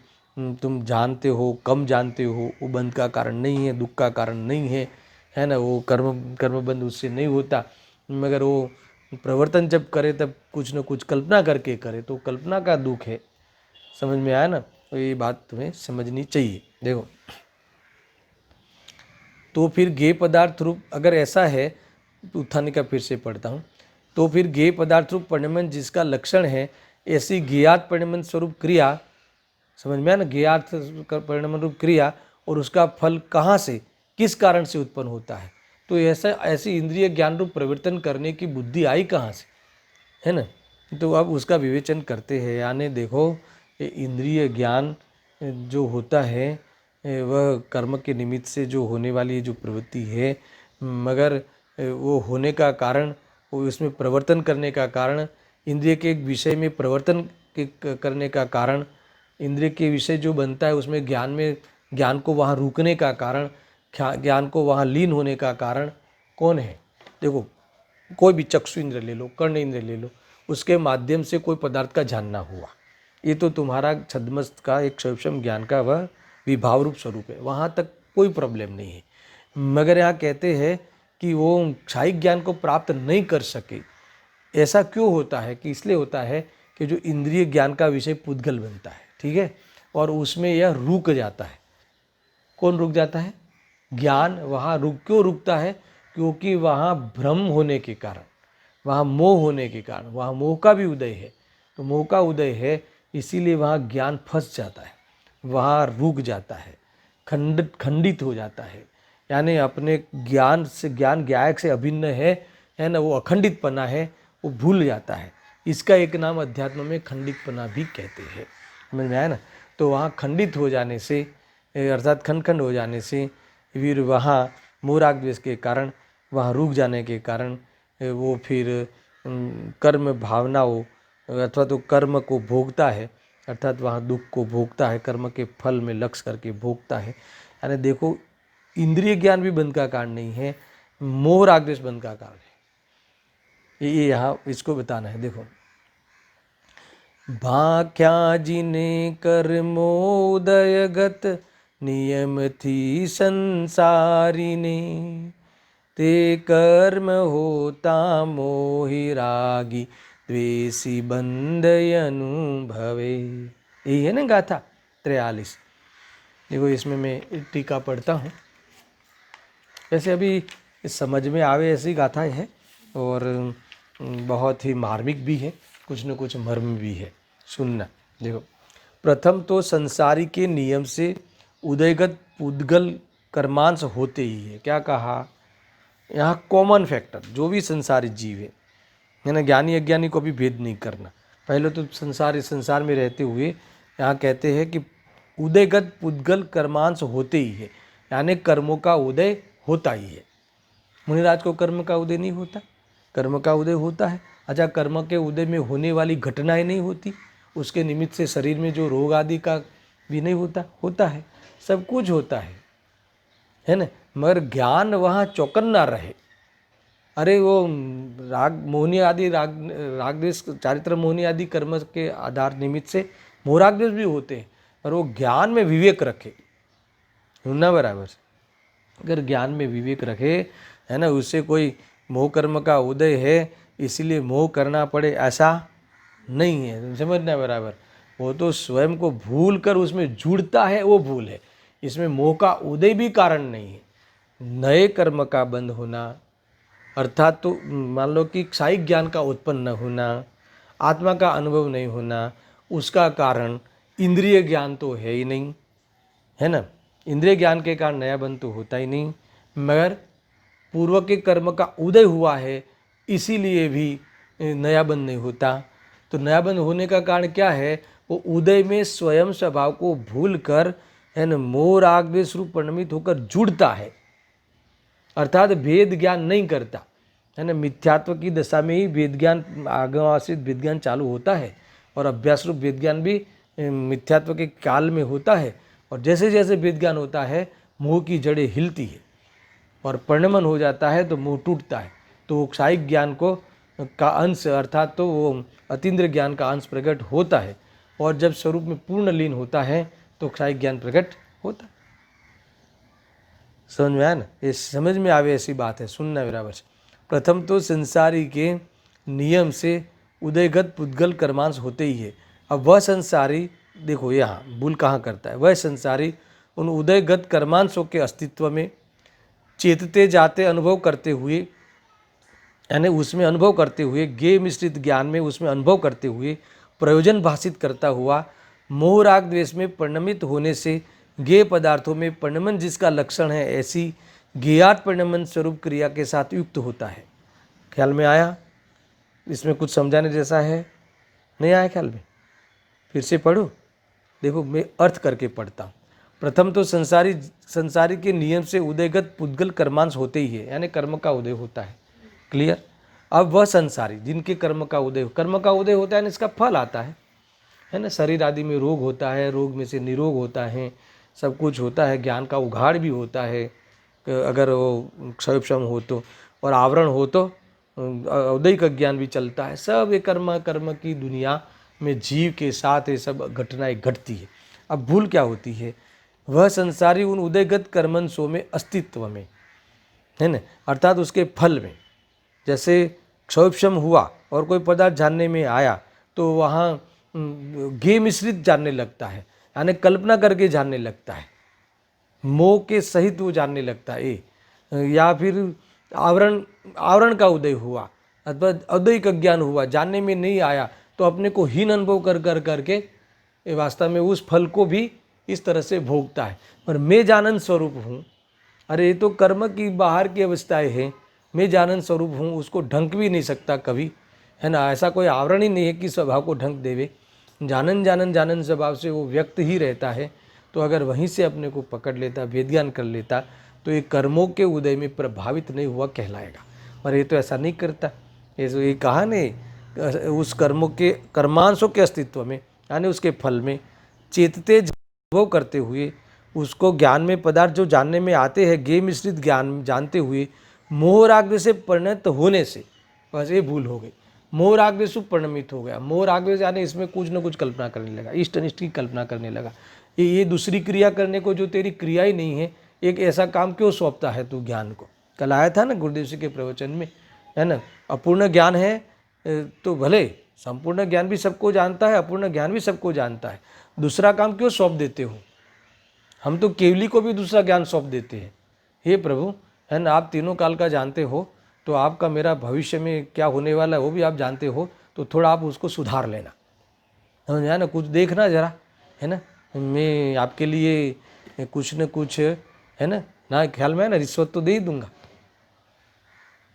Speaker 1: तुम जानते हो, कम जानते हो, वो बंध का कारण नहीं है, दुख का कारण नहीं है, है ना। वो कर्म बंध उससे नहीं होता, मगर वो प्रवर्तन जब करे तब कुछ न कुछ कल्पना करके करे, तो कल्पना का दुख है। समझ में आया ना। तो ये बात तुम्हें समझनी चाहिए। देखो, तो फिर गेय पदार्थ रूप अगर ऐसा है, उत्थान का फिर से पढ़ता हूँ, तो फिर गेय पदार्थ रूप परिणमन जिसका लक्षण है, ऐसी ज्ञात परिणमन स्वरूप क्रिया, समझ में आया ना, ज्ञात परिणमन रूप क्रिया और उसका फल कहाँ से, किस कारण से उत्पन्न होता है। तो ऐसी इंद्रिय ज्ञान रूप परिवर्तन करने की बुद्धि आई कहाँ से, है ना। तो अब उसका विवेचन करते हैं। यानी देखो, ये इंद्रिय ज्ञान जो होता है वह कर्म के निमित्त से जो होने वाली जो प्रवृत्ति है, मगर वो होने का कारण, वो उसमें प्रवर्तन करने का कारण, इंद्रिय के एक विषय में प्रवर्तन करने का कारण, इंद्रिय के विषय जो बनता है उसमें ज्ञान को वहाँ रुकने का कारण, ज्ञान को वहाँ लीन होने का कारण कौन है। देखो, कोई भी चक्षु इंद्र ले लो, कर्ण इंद्र ले लो, उसके माध्यम से कोई पदार्थ का जानना हुआ, ये तो तुम्हारा छद्मस्त का एक सूक्ष्म ज्ञान का वह विभाव रूप स्वरूप है, वहाँ तक कोई प्रॉब्लम नहीं है। मगर यहाँ कहते हैं कि वो क्षायिक ज्ञान को प्राप्त नहीं कर सके। ऐसा क्यों होता है? कि इसलिए होता है कि जो इंद्रिय ज्ञान का विषय पुद्गल बनता है, ठीक है, और उसमें यह रुक जाता है। कौन रुक जाता है? ज्ञान वहाँ क्यों रुकता है? क्योंकि वहाँ भ्रम होने के कारण, वहाँ मोह होने के कारण, वहाँ मोह का भी उदय है। तो मोह का उदय है, इसीलिए वहाँ ज्ञान फंस जाता है, वहाँ रुक जाता है, खंडित हो जाता है। यानी अपने ज्ञान से, ज्ञान ज्ञायक से अभिन्न है ना, वो अखंडितपना है, वो भूल जाता है। इसका एक नाम अध्यात्म में खंडितपना भी कहते हैं। समझ में आया ना। तो वहाँ खंडित हो जाने से, अर्थात खंड हो जाने से फिर वहाँ मोह राग द्वेष के कारण, वहाँ रुक जाने के कारण वो फिर कर्म भावनाओं अथवा तो कर्म को भोगता है, अर्थात वहाँ दुख को भोगता है, कर्म के फल में लक्ष्य करके भोगता है। यानी देखो, इंद्रिय ज्ञान भी बंध का कारण नहीं है, मोह राग द्वेष बंध का कारण है। ये यहाँ इसको बताना है। देखो, भाख्या जिने कर्मोदयगत नियम थी संसारी ने, ते कर्म होता मोहि रागी द्वेषी बंधय अनुभवे। यही है ना गाथा 43। देखो, इसमें मैं टीका पढ़ता हूँ। वैसे अभी समझ में आवे ऐसी गाथाएं हैं और बहुत ही मार्मिक भी है, कुछ न कुछ मर्म भी है। सुनना। देखो, प्रथम तो संसारी के नियम से उदयगत पुद्गल कर्मांश होते ही है। क्या कहा? यहाँ कॉमन फैक्टर, जो भी संसारी जीव है ना, ज्ञानी अज्ञानी को भी भेद नहीं करना। पहले तो संसार में रहते हुए यहाँ कहते हैं कि उदयगत पुद्गल कर्मांश होते ही है, यानी कर्मों का उदय होता ही है। मुनिराज को कर्म का उदय नहीं होता? कर्म का उदय होता है। अच्छा, कर्म के उदय में होने वाली घटनाएं नहीं होती? उसके निमित्त से शरीर में जो रोग आदि का भी नहीं होता? होता है, सब कुछ होता है ना। मगर ज्ञान वहाँ चौकन्ना रहे। अरे वो राग मोहनी आदि, राग द्वेष, चारित्र मोहनी आदि कर्म के आधार निमित्त से मोहराग द्वेष भी होते हैं, पर वो ज्ञान में विवेक रखे ना, बराबर। अगर ज्ञान में विवेक रखे, है ना, उससे कोई मोह कर्म का उदय है इसलिए मोह करना पड़े, ऐसा नहीं है। समझना बराबर। वो तो स्वयं को भूल कर उसमें जुड़ता है, वो भूल है। इसमें मोह का उदय भी कारण नहीं है। नए कर्म का बंद होना, अर्थात तो मान लो कि क्षायिक ज्ञान का उत्पन्न न होना, आत्मा का अनुभव नहीं होना, उसका कारण इंद्रिय ज्ञान तो है ही नहीं, है ना। इंद्रिय ज्ञान के कारण नया बंध तो होता ही नहीं, मगर पूर्व के कर्म का उदय हुआ है इसीलिए भी नया बंध नहीं होता। तो नया बंध होने का कारण क्या है? वो उदय में स्वयं स्वभाव को भूल कर, है न, मोह राग द्वेष रूप परिणमित होकर जुड़ता है, अर्थात भेद ज्ञान नहीं करता, है ना। मिथ्यात्व की दशा में ही वेद ज्ञान, आगमाश्रित वेद ज्ञान चालू होता है, और अभ्यास रूप वेद ज्ञान भी मिथ्यात्व के काल में होता है। और जैसे जैसे वेद ज्ञान होता है, मोह की जड़ें हिलती है और परिणमन हो जाता है, तो मोह टूटता है। तो वो क्षायिक ज्ञान को का अंश, अर्थात तो वो अतीन्द्रिय ज्ञान का अंश प्रकट होता है, और जब स्वरूप में पूर्ण लीन होता है तो क्षायिक ज्ञान प्रकट होता है। समझ में आया ना? ये समझ में आवे ऐसी बात है, सुनना बराबर से। प्रथम तो संसारी के नियम से उदयगत पुद्गल कर्मांश होते ही है। अब वह संसारी, देखो यहाँ भूल कहाँ करता है, वह संसारी उन उदयगत कर्मांशों के अस्तित्व में चेतते जाते अनुभव करते हुए, यानी उसमें अनुभव करते हुए, ज्ञेय मिश्रित ज्ञान में उसमें अनुभव करते हुए, प्रयोजन भाषित करता हुआ, मोह राग द्वेष में परिणमित होने से ज्ञेय पदार्थों में परिणमन जिसका लक्षण है, ऐसी ज्ञेयात परिणमन स्वरूप क्रिया के साथ युक्त होता है। ख्याल में आया? इसमें कुछ समझाने जैसा है? नहीं आया ख्याल में? फिर से पढ़ो। देखो, मैं अर्थ करके पढ़ता हूँ। प्रथम तो संसारी के नियम से उदयगत पुद्गल कर्मांश होते ही है, यानी कर्म का उदय होता है। क्लियर? अब वह संसारी जिनके कर्म का उदय होता है, इसका फल आता है ना। शरीर आदि में रोग होता है, रोग में से निरोग होता है, सब कुछ होता है, ज्ञान का उघाड़ भी होता है अगर वो क्षयक्षम हो तो, और आवरण हो तो औदयिक ज्ञान भी चलता है। सब ये कर्म की दुनिया में जीव के साथ ये सब घटनाएं घटती है। अब भूल क्या होती है? वह संसारी उन उदयगत कर्मंशों में, अस्तित्व में, है ना, अर्थात उसके फल में। जैसे क्षयक्षम हुआ और कोई पदार्थ जानने में आया तो वहाँ ज्ञेय मिश्रित जानने लगता है, यानी कल्पना करके जानने लगता है, मोह के सहित वो जानने लगता है। या फिर आवरण का उदय हुआ अथवा औदयिक ज्ञान हुआ, जानने में नहीं आया तो अपने को हीन अनुभव कर करके ये वास्तव में उस फल को भी इस तरह से भोगता है। पर मैं जानन स्वरूप हूँ, अरे ये तो कर्म की बाहर की अवस्थाएं हैं, मैं जानन स्वरूप हूँ, उसको ढंक भी नहीं सकता कभी, है ना। ऐसा कोई आवरण ही नहीं है कि स्वभाव को ढंक देवे। जानन जानन जानन स्वभाव से वो व्यक्त ही रहता है। तो अगर वहीं से अपने को पकड़ लेता, वेद ज्ञान कर लेता, तो ये कर्मों के उदय में प्रभावित नहीं हुआ कहलाएगा। पर ये तो ऐसा नहीं करता। ये कहा नहीं, उस कर्मों के कर्मांशों के अस्तित्व में, यानी उसके फल में चेतते अनुभव करते हुए, उसको ज्ञान में पदार्थ जो जानने में आते हैं, ज्ञेय मिश्रित ज्ञान जानते हुए मोहराग्नि से परिणत होने से, बस ये भूल हो गई। मोहराग्नि से परिणमित हो गया। मोहराग्नि यानी इसमें कुछ न कुछ कल्पना करने लगा, इष्ट अनिष्ट की कल्पना करने लगा। ये दूसरी क्रिया करने को जो तेरी क्रिया ही नहीं है, एक ऐसा काम क्यों सौंपता है तू ज्ञान को। कल आया था ना गुरुदेव जी के प्रवचन में, है ना। अपूर्ण ज्ञान है तो भले संपूर्ण ज्ञान भी सबको जानता है, अपूर्ण ज्ञान भी सबको जानता है, दूसरा काम क्यों सौंप देते हो। हम तो केवली को भी दूसरा ज्ञान सौंप देते हैं। हे प्रभु, है ना, आप तीनों काल का जानते हो, तो आपका मेरा भविष्य में क्या होने वाला है वो भी आप जानते हो, तो थोड़ा आप उसको सुधार लेना, समझ में आया ना, कुछ देखना जरा, है ना। मैं आपके लिए कुछ न कुछ, है ना ख्याल में है ना, रिश्वत तो दे ही दूंगा,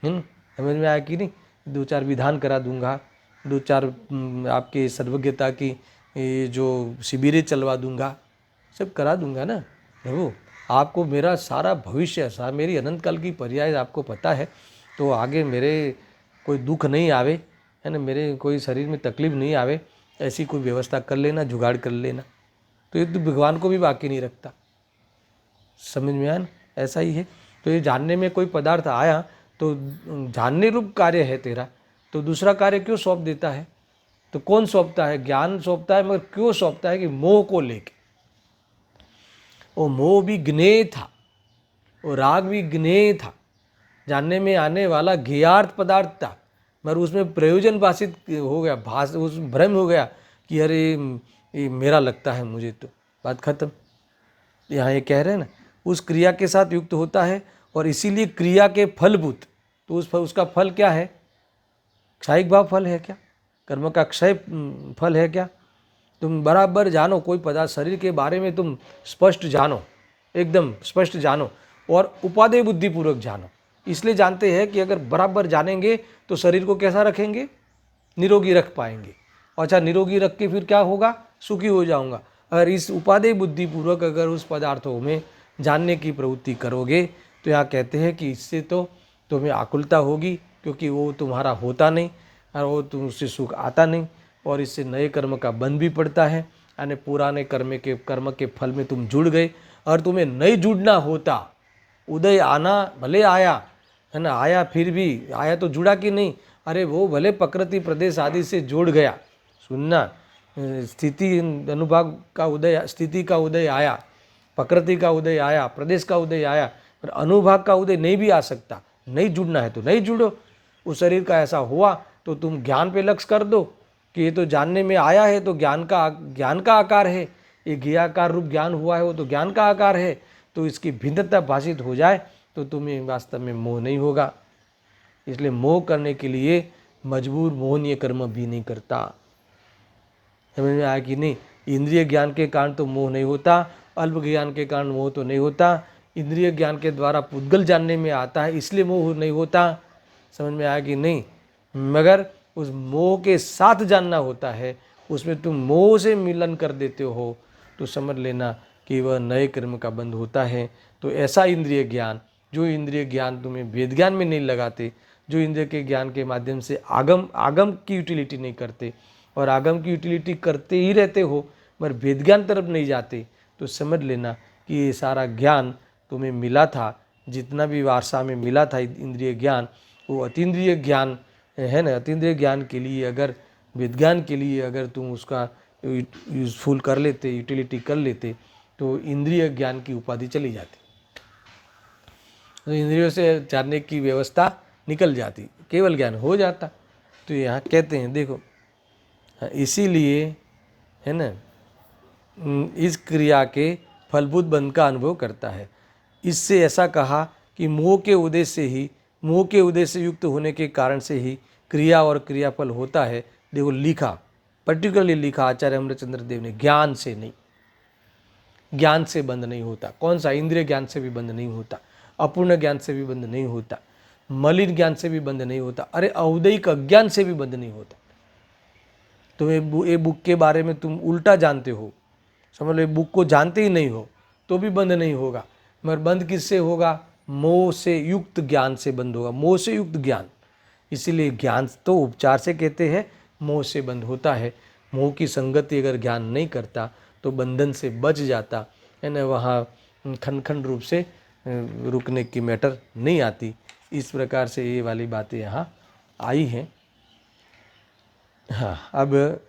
Speaker 1: समझ में आया कि नहीं। 2-4 विधान करा दूंगा, 2-4 आपके सर्वज्ञता की जो शिविरें चलवा दूंगा, सब करा दूंगा ना प्रभु। आपको मेरा सारा भविष्य, सारा मेरी अनंत काल की पर्याय आपको पता है, तो आगे मेरे कोई दुख नहीं आवे, है ना, मेरे कोई शरीर में तकलीफ नहीं आवे, ऐसी कोई व्यवस्था कर लेना, जुगाड़ कर लेना। तो ये तो भगवान को भी बाकी नहीं रखता, समझ में आया ना। ऐसा ही है। तो ये जानने में कोई पदार्थ आया तो जानने रूप कार्य है तेरा, तो दूसरा कार्य क्यों सौंप देता है। तो कौन सौंपता है, ज्ञान सौंपता है, मगर क्यों सौंपता है कि मोह को लेके। वो मोह भी ज्ञेय था, वो राग भी ज्ञेय था, जानने में आने वाला ज्ञेयार्थ पदार्थ था, मगर उसमें प्रयोजन भाषित हो गया, उस भ्रम हो गया कि अरे ये मेरा लगता है मुझे, तो बात खत्म। यहाँ ये कह रहे हैं ना, उस क्रिया के साथ युक्त होता है, और इसीलिए क्रिया के फलभूत, तो उसका फल क्या है, क्षयिक भाव फल है क्या, कर्म का क्षय फल है क्या। तुम बराबर जानो कोई पदार्थ, शरीर के बारे में तुम स्पष्ट जानो, एकदम स्पष्ट जानो, और उपादेय बुद्धिपूर्वक जानो। इसलिए जानते हैं कि अगर बराबर जानेंगे तो शरीर को कैसा रखेंगे, निरोगी रख पाएंगे। अच्छा, निरोगी रख के फिर क्या होगा, सुखी हो जाऊंगा। अगर इस उपादेय बुद्धिपूर्वक अगर उस पदार्थों में जानने की प्रवृत्ति करोगे, तो यहाँ कहते हैं कि इससे तो तुम्हें आकुलता होगी, क्योंकि वो तुम्हारा होता नहीं, और वो तुमसे सुख आता नहीं, और इससे नए कर्म का बंध भी पड़ता है, यानी पुराने कर्म के फल में तुम जुड़ गए। और तुम्हें नहीं जुड़ना होता, उदय आना भले आया, है ना, आया फिर भी आया तो जुड़ा कि नहीं, अरे वो भले प्रकृति प्रदेश आदि से जोड़ गया, सुनना, स्थिति अनुभाग का उदय, स्थिति का उदय आया, प्रकृति का उदय आया, प्रदेश का उदय आया, पर अनुभाग का उदय नहीं भी आ सकता। नहीं जुड़ना है तो नहीं जुड़ो। उस शरीर का ऐसा हुआ तो तुम ज्ञान पे लक्ष्य कर दो कि ये तो जानने में आया है, तो ज्ञान का आकार है, ये ज्ञेयाकार रूप ज्ञान हुआ है, वो तो ज्ञान का आकार है। तो इसकी भिन्नता भाषित हो जाए तो तुम्हें वास्तव में मोह नहीं होगा। इसलिए मोह करने के लिए मजबूर मोहनीय कर्म भी नहीं करता। समझ में आया कि नहीं। इंद्रिय ज्ञान के कारण तो मोह नहीं होता, अल्प ज्ञान के कारण मोह तो नहीं होता। इंद्रिय ज्ञान के द्वारा पुद्गल जानने में आता है, इसलिए मोह नहीं होता। समझ में आया कि नहीं। मगर उस मोह के साथ जानना होता है, उसमें तुम मोह से मिलन कर देते हो, तो समझ लेना कि वह नए कर्म का बंध होता है। तो ऐसा इंद्रिय ज्ञान, जो इंद्रिय ज्ञान तुम्हें वेद ज्ञान में नहीं लगाते, जो इंद्रिय के ज्ञान के माध्यम से आगम की यूटिलिटी नहीं करते, और आगम की यूटिलिटी करते ही रहते हो मगर वेद ज्ञान तरफ नहीं जाते, तो समझ लेना कि ये सारा ज्ञान तुम्हें मिला था, जितना भी वारसा में मिला था इंद्रिय ज्ञान, वो अतीन्द्रिय ज्ञान है ना। अतीन्द्रिय ज्ञान के लिए अगर, वेद ज्ञान के लिए अगर तुम उसका यूजफुल कर लेते, यूटिलिटी कर लेते, तो इंद्रिय ज्ञान की उपाधि चली जाती, तो इंद्रियों से जानने की व्यवस्था निकल जाती, केवल ज्ञान हो जाता। तो यहाँ कहते हैं देखो, इसीलिए है ना, इस क्रिया के फलभूत बंध का अनुभव करता है। इससे ऐसा कहा कि मोह के उदय से युक्त होने के कारण से ही क्रिया और क्रियाफल होता है। देखो लिखा, पर्टिकुलरली लिखा आचार्य अमृतचंद्र देव ने, ज्ञान से नहीं, ज्ञान से बंद नहीं होता। कौन सा? इंद्रिय ज्ञान से भी बंद नहीं होता, अपूर्ण ज्ञान से भी बंद नहीं होता, मलिन ज्ञान से भी बंद नहीं होता, अरे औदैहिक अज्ञान से भी बंद नहीं होता। तुम्हें ये बुक के बारे में तुम उल्टा जानते हो, समझ लो, बुक को जानते ही नहीं हो तो भी बंद नहीं होगा। मगर बंद किससे होगा? मोह से युक्त ज्ञान से बंद होगा, मोह से युक्त ज्ञान। इसीलिए ज्ञान तो उपचार से कहते हैं, मोह से बंद होता है। मोह की संगति अगर ज्ञान नहीं करता तो बंधन से बच जाता है ना, वहाँ खंड खंड रूप से रुकने की मैटर नहीं आती। इस प्रकार से ये वाली बातें यहाँ आई हैं। हाँ, अब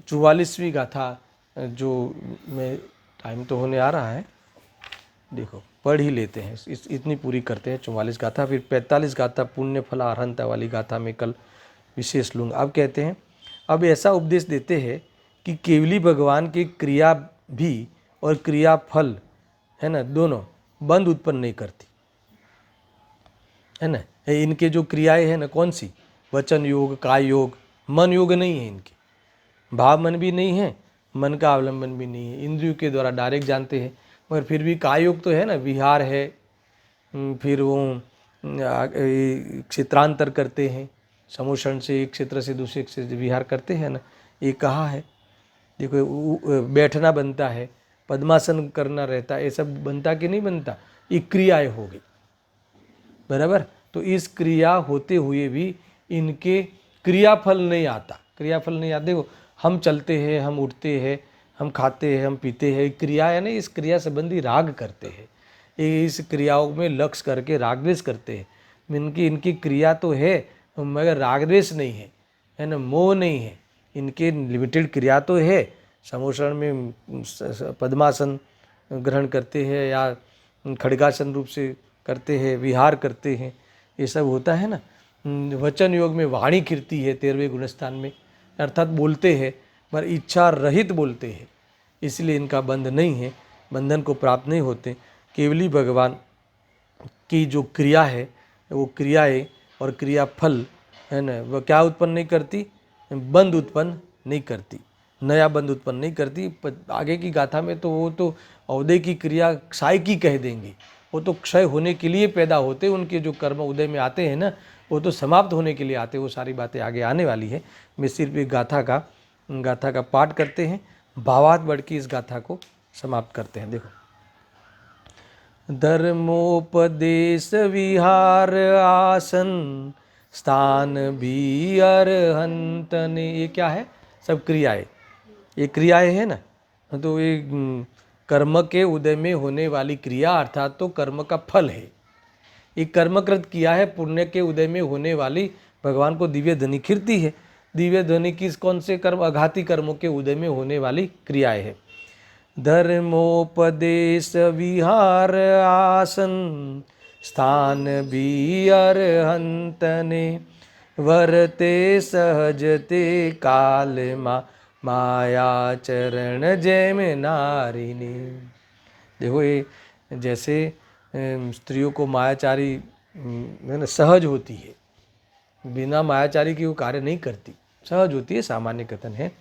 Speaker 1: 44वीं गाथा जो मैं, टाइम तो होने आ रहा है, देखो पढ़ ही लेते हैं, इतनी पूरी करते हैं 44 गाथा। फिर 45 गाथा पुण्य फला अर्हंता वाली गाथा में कल विशेष लूँगा। अब कहते हैं, अब ऐसा उपदेश देते हैं कि केवली भगवान की क्रिया भी और क्रिया फल है ना, दोनों बंध उत्पन्न नहीं करती है ना। इनके जो क्रियाएं हैं ना, कौन सी? वचन योग, काय योग, मन योग नहीं है इनके, भाव मन भी नहीं है, मन का अवलंबन भी नहीं है, इंद्रियों के द्वारा डायरेक्ट जानते हैं। मगर फिर भी काय योग तो है ना, विहार है, फिर वो क्षेत्रांतर करते हैं, समोषण से एक क्षेत्र से दूसरे क्षेत्र विहार करते हैं ना, ये कहा है। देखो बैठना बनता है, पद्मासन करना रहता है, ये सब बनता कि नहीं बनता? ये क्रियाएं हो गई, बराबर। तो इस क्रिया होते हुए भी इनके क्रियाफल नहीं आता, क्रियाफल नहीं आता। देखो हम चलते हैं, हम उठते हैं, हम खाते हैं, हम पीते हैं, क्रिया है ना, इस क्रिया संबंधी राग करते हैं, इस क्रियाओं में लक्ष्य करके रागद्वेष करते हैं। इनकी क्रिया तो है मगर रागद्वेष नहीं है ना, मोह नहीं है। इनके लिमिटेड क्रिया तो है, समोषण में पद्मासन ग्रहण करते हैं या खड्गासन रूप से करते हैं, विहार करते हैं, ये सब होता है ना। वचन योग में वाणी कीर्ति है 13वें गुणस्थान में, अर्थात बोलते हैं पर इच्छा रहित बोलते हैं, इसलिए इनका बंध नहीं है, बंधन को प्राप्त नहीं होते। केवली भगवान की जो क्रिया है, वो क्रियाएं और क्रिया फल है ना, वह क्या उत्पन्न नहीं करती? बंध उत्पन्न नहीं करती, नया बंध उत्पन्न नहीं करती। आगे की गाथा में तो वो तो औदय की क्रिया क्षय की कह देंगे, वो तो क्षय होने के लिए पैदा होते, उनके जो कर्म उदय में आते हैं ना, वो तो समाप्त होने के लिए आते। वो सारी बातें आगे आने वाली है। मैं सिर्फ एक गाथा का पाठ करते हैं, भावार्थ बढ़ के इस गाथा को समाप्त करते हैं। देखो, धर्मोपदेश विहार आसन स्थान भी अरहंत ने, ये क्या है? सब क्रियाएं, ये क्रियाएं है ना। तो ये कर्म के उदय में होने वाली क्रिया, अर्थात तो कर्म का फल है। ये कर्मकृत किया है, पुण्य के उदय में होने वाली भगवान को दिव्य ध्वनि कीर्ति है। दिव्य ध्वनि किस कौन से कर्म? अघाती कर्मों के उदय में होने वाली क्रियाएं है। धर्मोपदेश विहार आसन स्थान भी अरहंतने वरते सहजते काल माया चरण जैम नारिणी। देखो ये जैसे स्त्रियों को मायाचारी है ना, सहज होती है, बिना मायाचारी की वो कार्य नहीं करती, सहज होती है, सामान्य कथन है।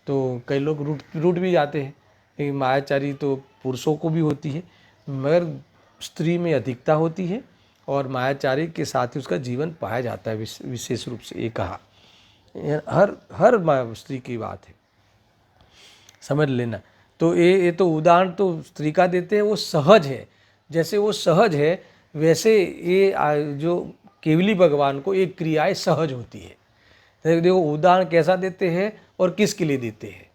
Speaker 1: तो कई लोग रूठ भी जाते हैं, मायाचारी तो पुरुषों को भी होती है, मगर स्त्री में अधिकता होती है और मायाचारी के साथ ही उसका जीवन पाया जाता है विशेष रूप से। ये कहा हर स्त्री की बात है, समझ लेना। तो ये तो उदाहरण तो स्त्री का देते हैं, वो सहज है। जैसे वो सहज है वैसे ये जो केवली भगवान को एक क्रियाएं सहज होती है। देखो उदाहरण कैसा देते हैं और किसके लिए देते हैं?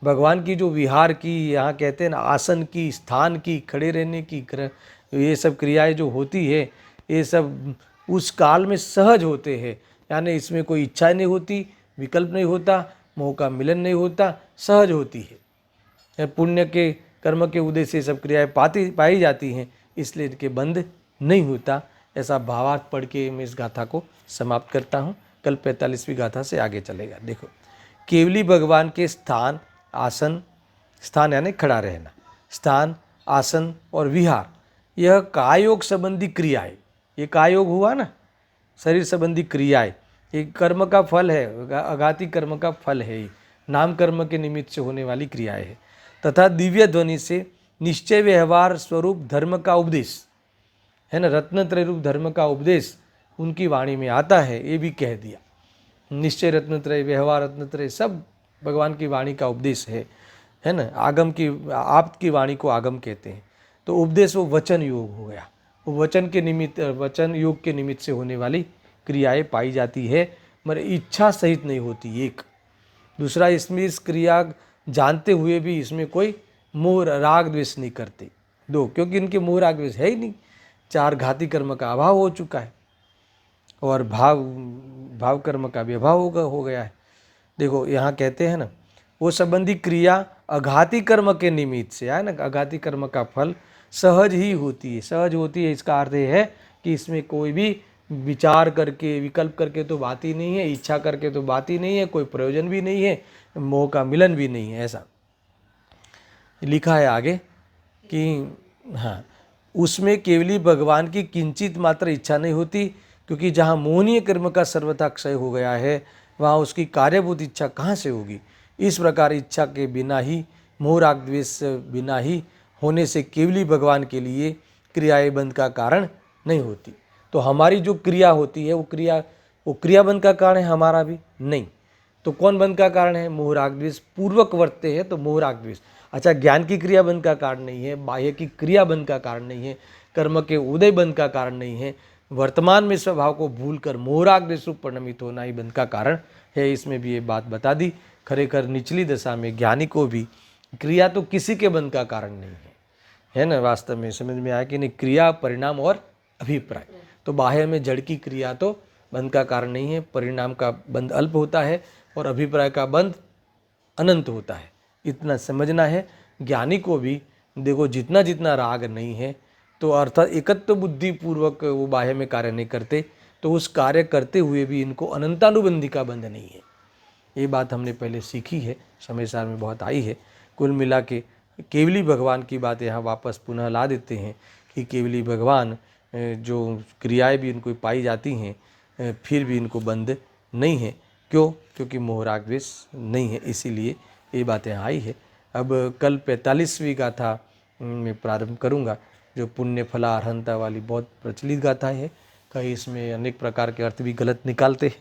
Speaker 1: भगवान की जो विहार की, यहाँ कहते हैं ना, आसन की, स्थान की, खड़े रहने की, ये सब क्रियाएं जो होती है, ये सब उस काल में सहज होते हैं। यानी इसमें कोई इच्छा नहीं होती, विकल्प नहीं होता, मोह का मिलन नहीं होता, सहज होती है। पुण्य के कर्म के उदय से सब क्रियाएं पाई जाती हैं, इसलिए इनके बंध नहीं होता। ऐसा भावार्थ पढ़ के मैं इस गाथा को समाप्त करता हूँ। कल 45वीं गाथा से आगे चलेगा। देखो, केवली भगवान के स्थान, आसन, स्थान यानी खड़ा रहना, स्थान, आसन और विहार, यह कायोग संबंधी क्रियाएं, ये कायोग हुआ ना, शरीर संबंधी क्रियाएं, ये कर्म का फल है, अघाती कर्म का फल है। नाम कर्म के निमित्त से होने वाली क्रियाएं है। तथा दिव्य ध्वनि से निश्चय व्यवहार स्वरूप धर्म का उपदेश है ना, रत्नत्रय रूप धर्म का उपदेश उनकी वाणी में आता है, ये भी कह दिया। निश्चय रत्नत्रय, व्यवहार रत्नत्रय, सब भगवान की वाणी का उपदेश है ना। आगम की, आप की वाणी को आगम कहते हैं। तो उपदेश वो वचन योग हो गया, वो वचन के निमित्त, वचन योग के निमित्त से होने वाली क्रियाएं पाई जाती है, मगर इच्छा सहित नहीं होती। एक दूसरा, इसमें इस क्रिया जानते हुए भी इसमें कोई मोह राग द्वेष नहीं करते। दो, क्योंकि इनके मोह राग द्वेष है ही नहीं, चार घाती कर्म का अभाव हो चुका है और भाव कर्म का भी अभाव हो गया है। देखो यहाँ कहते हैं ना, वो संबंधी क्रिया अघाती कर्म के निमित्त से है ना, अघाती कर्म का फल सहज ही होती है। सहज होती है इसका अर्थ ये है कि इसमें कोई भी विचार करके, विकल्प करके तो बात ही नहीं है, इच्छा करके तो बात ही नहीं है, कोई प्रयोजन भी नहीं है, मोह का मिलन भी नहीं है। ऐसा लिखा है आगे कि हाँ, उसमें केवली भगवान की किंचित मात्र इच्छा नहीं होती, क्योंकि जहाँ मोहनीय कर्म का सर्वथा क्षय हो गया है, वहाँ उसकी कार्यभूत इच्छा कहाँ से होगी। इस प्रकार इच्छा के बिना ही, मोह राग द्वेष बिना ही होने से केवली भगवान के लिए क्रियाएं बंध का कारण नहीं होती। तो हमारी जो क्रिया होती है वो क्रिया बंध का कारण है, हमारा भी नहीं। तो कौन बंध का कारण है? मोह राग द्वेष पूर्वक वर्तते हैं तो मोह राग द्वेष। अच्छा, ज्ञान की क्रिया बंध का कारण नहीं है, बाह्य की क्रिया बंध का कारण नहीं है, कर्म के उदय बंध का कारण नहीं है, वर्तमान में स्वभाव को भूलकर मोह राग द्वेष रूप परिणमित होना ही बंध का कारण है। इसमें भी ये बात बता दी। खरेखर निचली दशा में ज्ञानी को भी क्रिया तो किसी के बंध का कारण नहीं है ना। वास्तव में समझ में आया कि नहीं, क्रिया, परिणाम और अभिप्राय। तो बाह्य में जड़ की क्रिया तो बंध का कारण नहीं है, परिणाम का बंध अल्प होता है और अभिप्राय का बंध अनंत होता है। इतना समझना है। ज्ञानी को भी देखो, जितना जितना राग नहीं है तो अर्थात एकत्व बुद्धि पूर्वक वो बाह्य में कार्य नहीं करते, तो उस कार्य करते हुए भी इनको अनंतानुबंधी का बंध नहीं है। ये बात हमने पहले सीखी है, समय सार में बहुत आई है। कुल मिला के केवली भगवान की बात यहाँ वापस पुनः ला देते हैं कि केवली भगवान जो क्रियाएं भी इनको पाई जाती हैं फिर भी इनको बंध नहीं है। क्यों? क्योंकि मोह राग द्वेष नहीं है, इसीलिए ये बातें आई है। अब कल 45वीं गाथा में प्रारंभ करूँगा, जो पुण्य फला अर्हंता वाली बहुत प्रचलित गाथा है। कहीं इसमें अनेक प्रकार के अर्थ भी गलत निकालते हैं,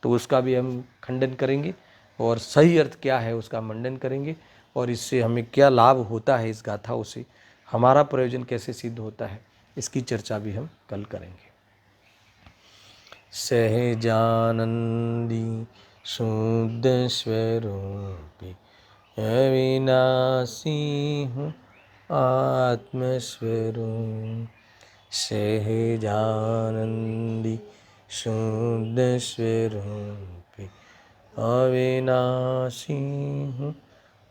Speaker 1: तो उसका भी हम खंडन करेंगे और सही अर्थ क्या है उसका मंडन करेंगे, और इससे हमें क्या लाभ होता है, इस गाथाओं से हमारा प्रयोजन कैसे सिद्ध होता है, इसकी चर्चा भी हम कल करेंगे। सहजानंदी शुद्ध स्वरूपी अविनाशी हूँ आत्मस्वरूप। सहजानंदी शुद्ध स्वरूपी अविनाशी हूँ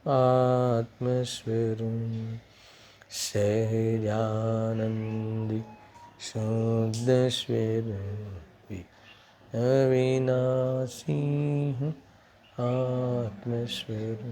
Speaker 1: आत्मस्वरूप। सहजानंदी शुद्ध स्वरूपी अविनाशी हूँ आत्मस्वरूप।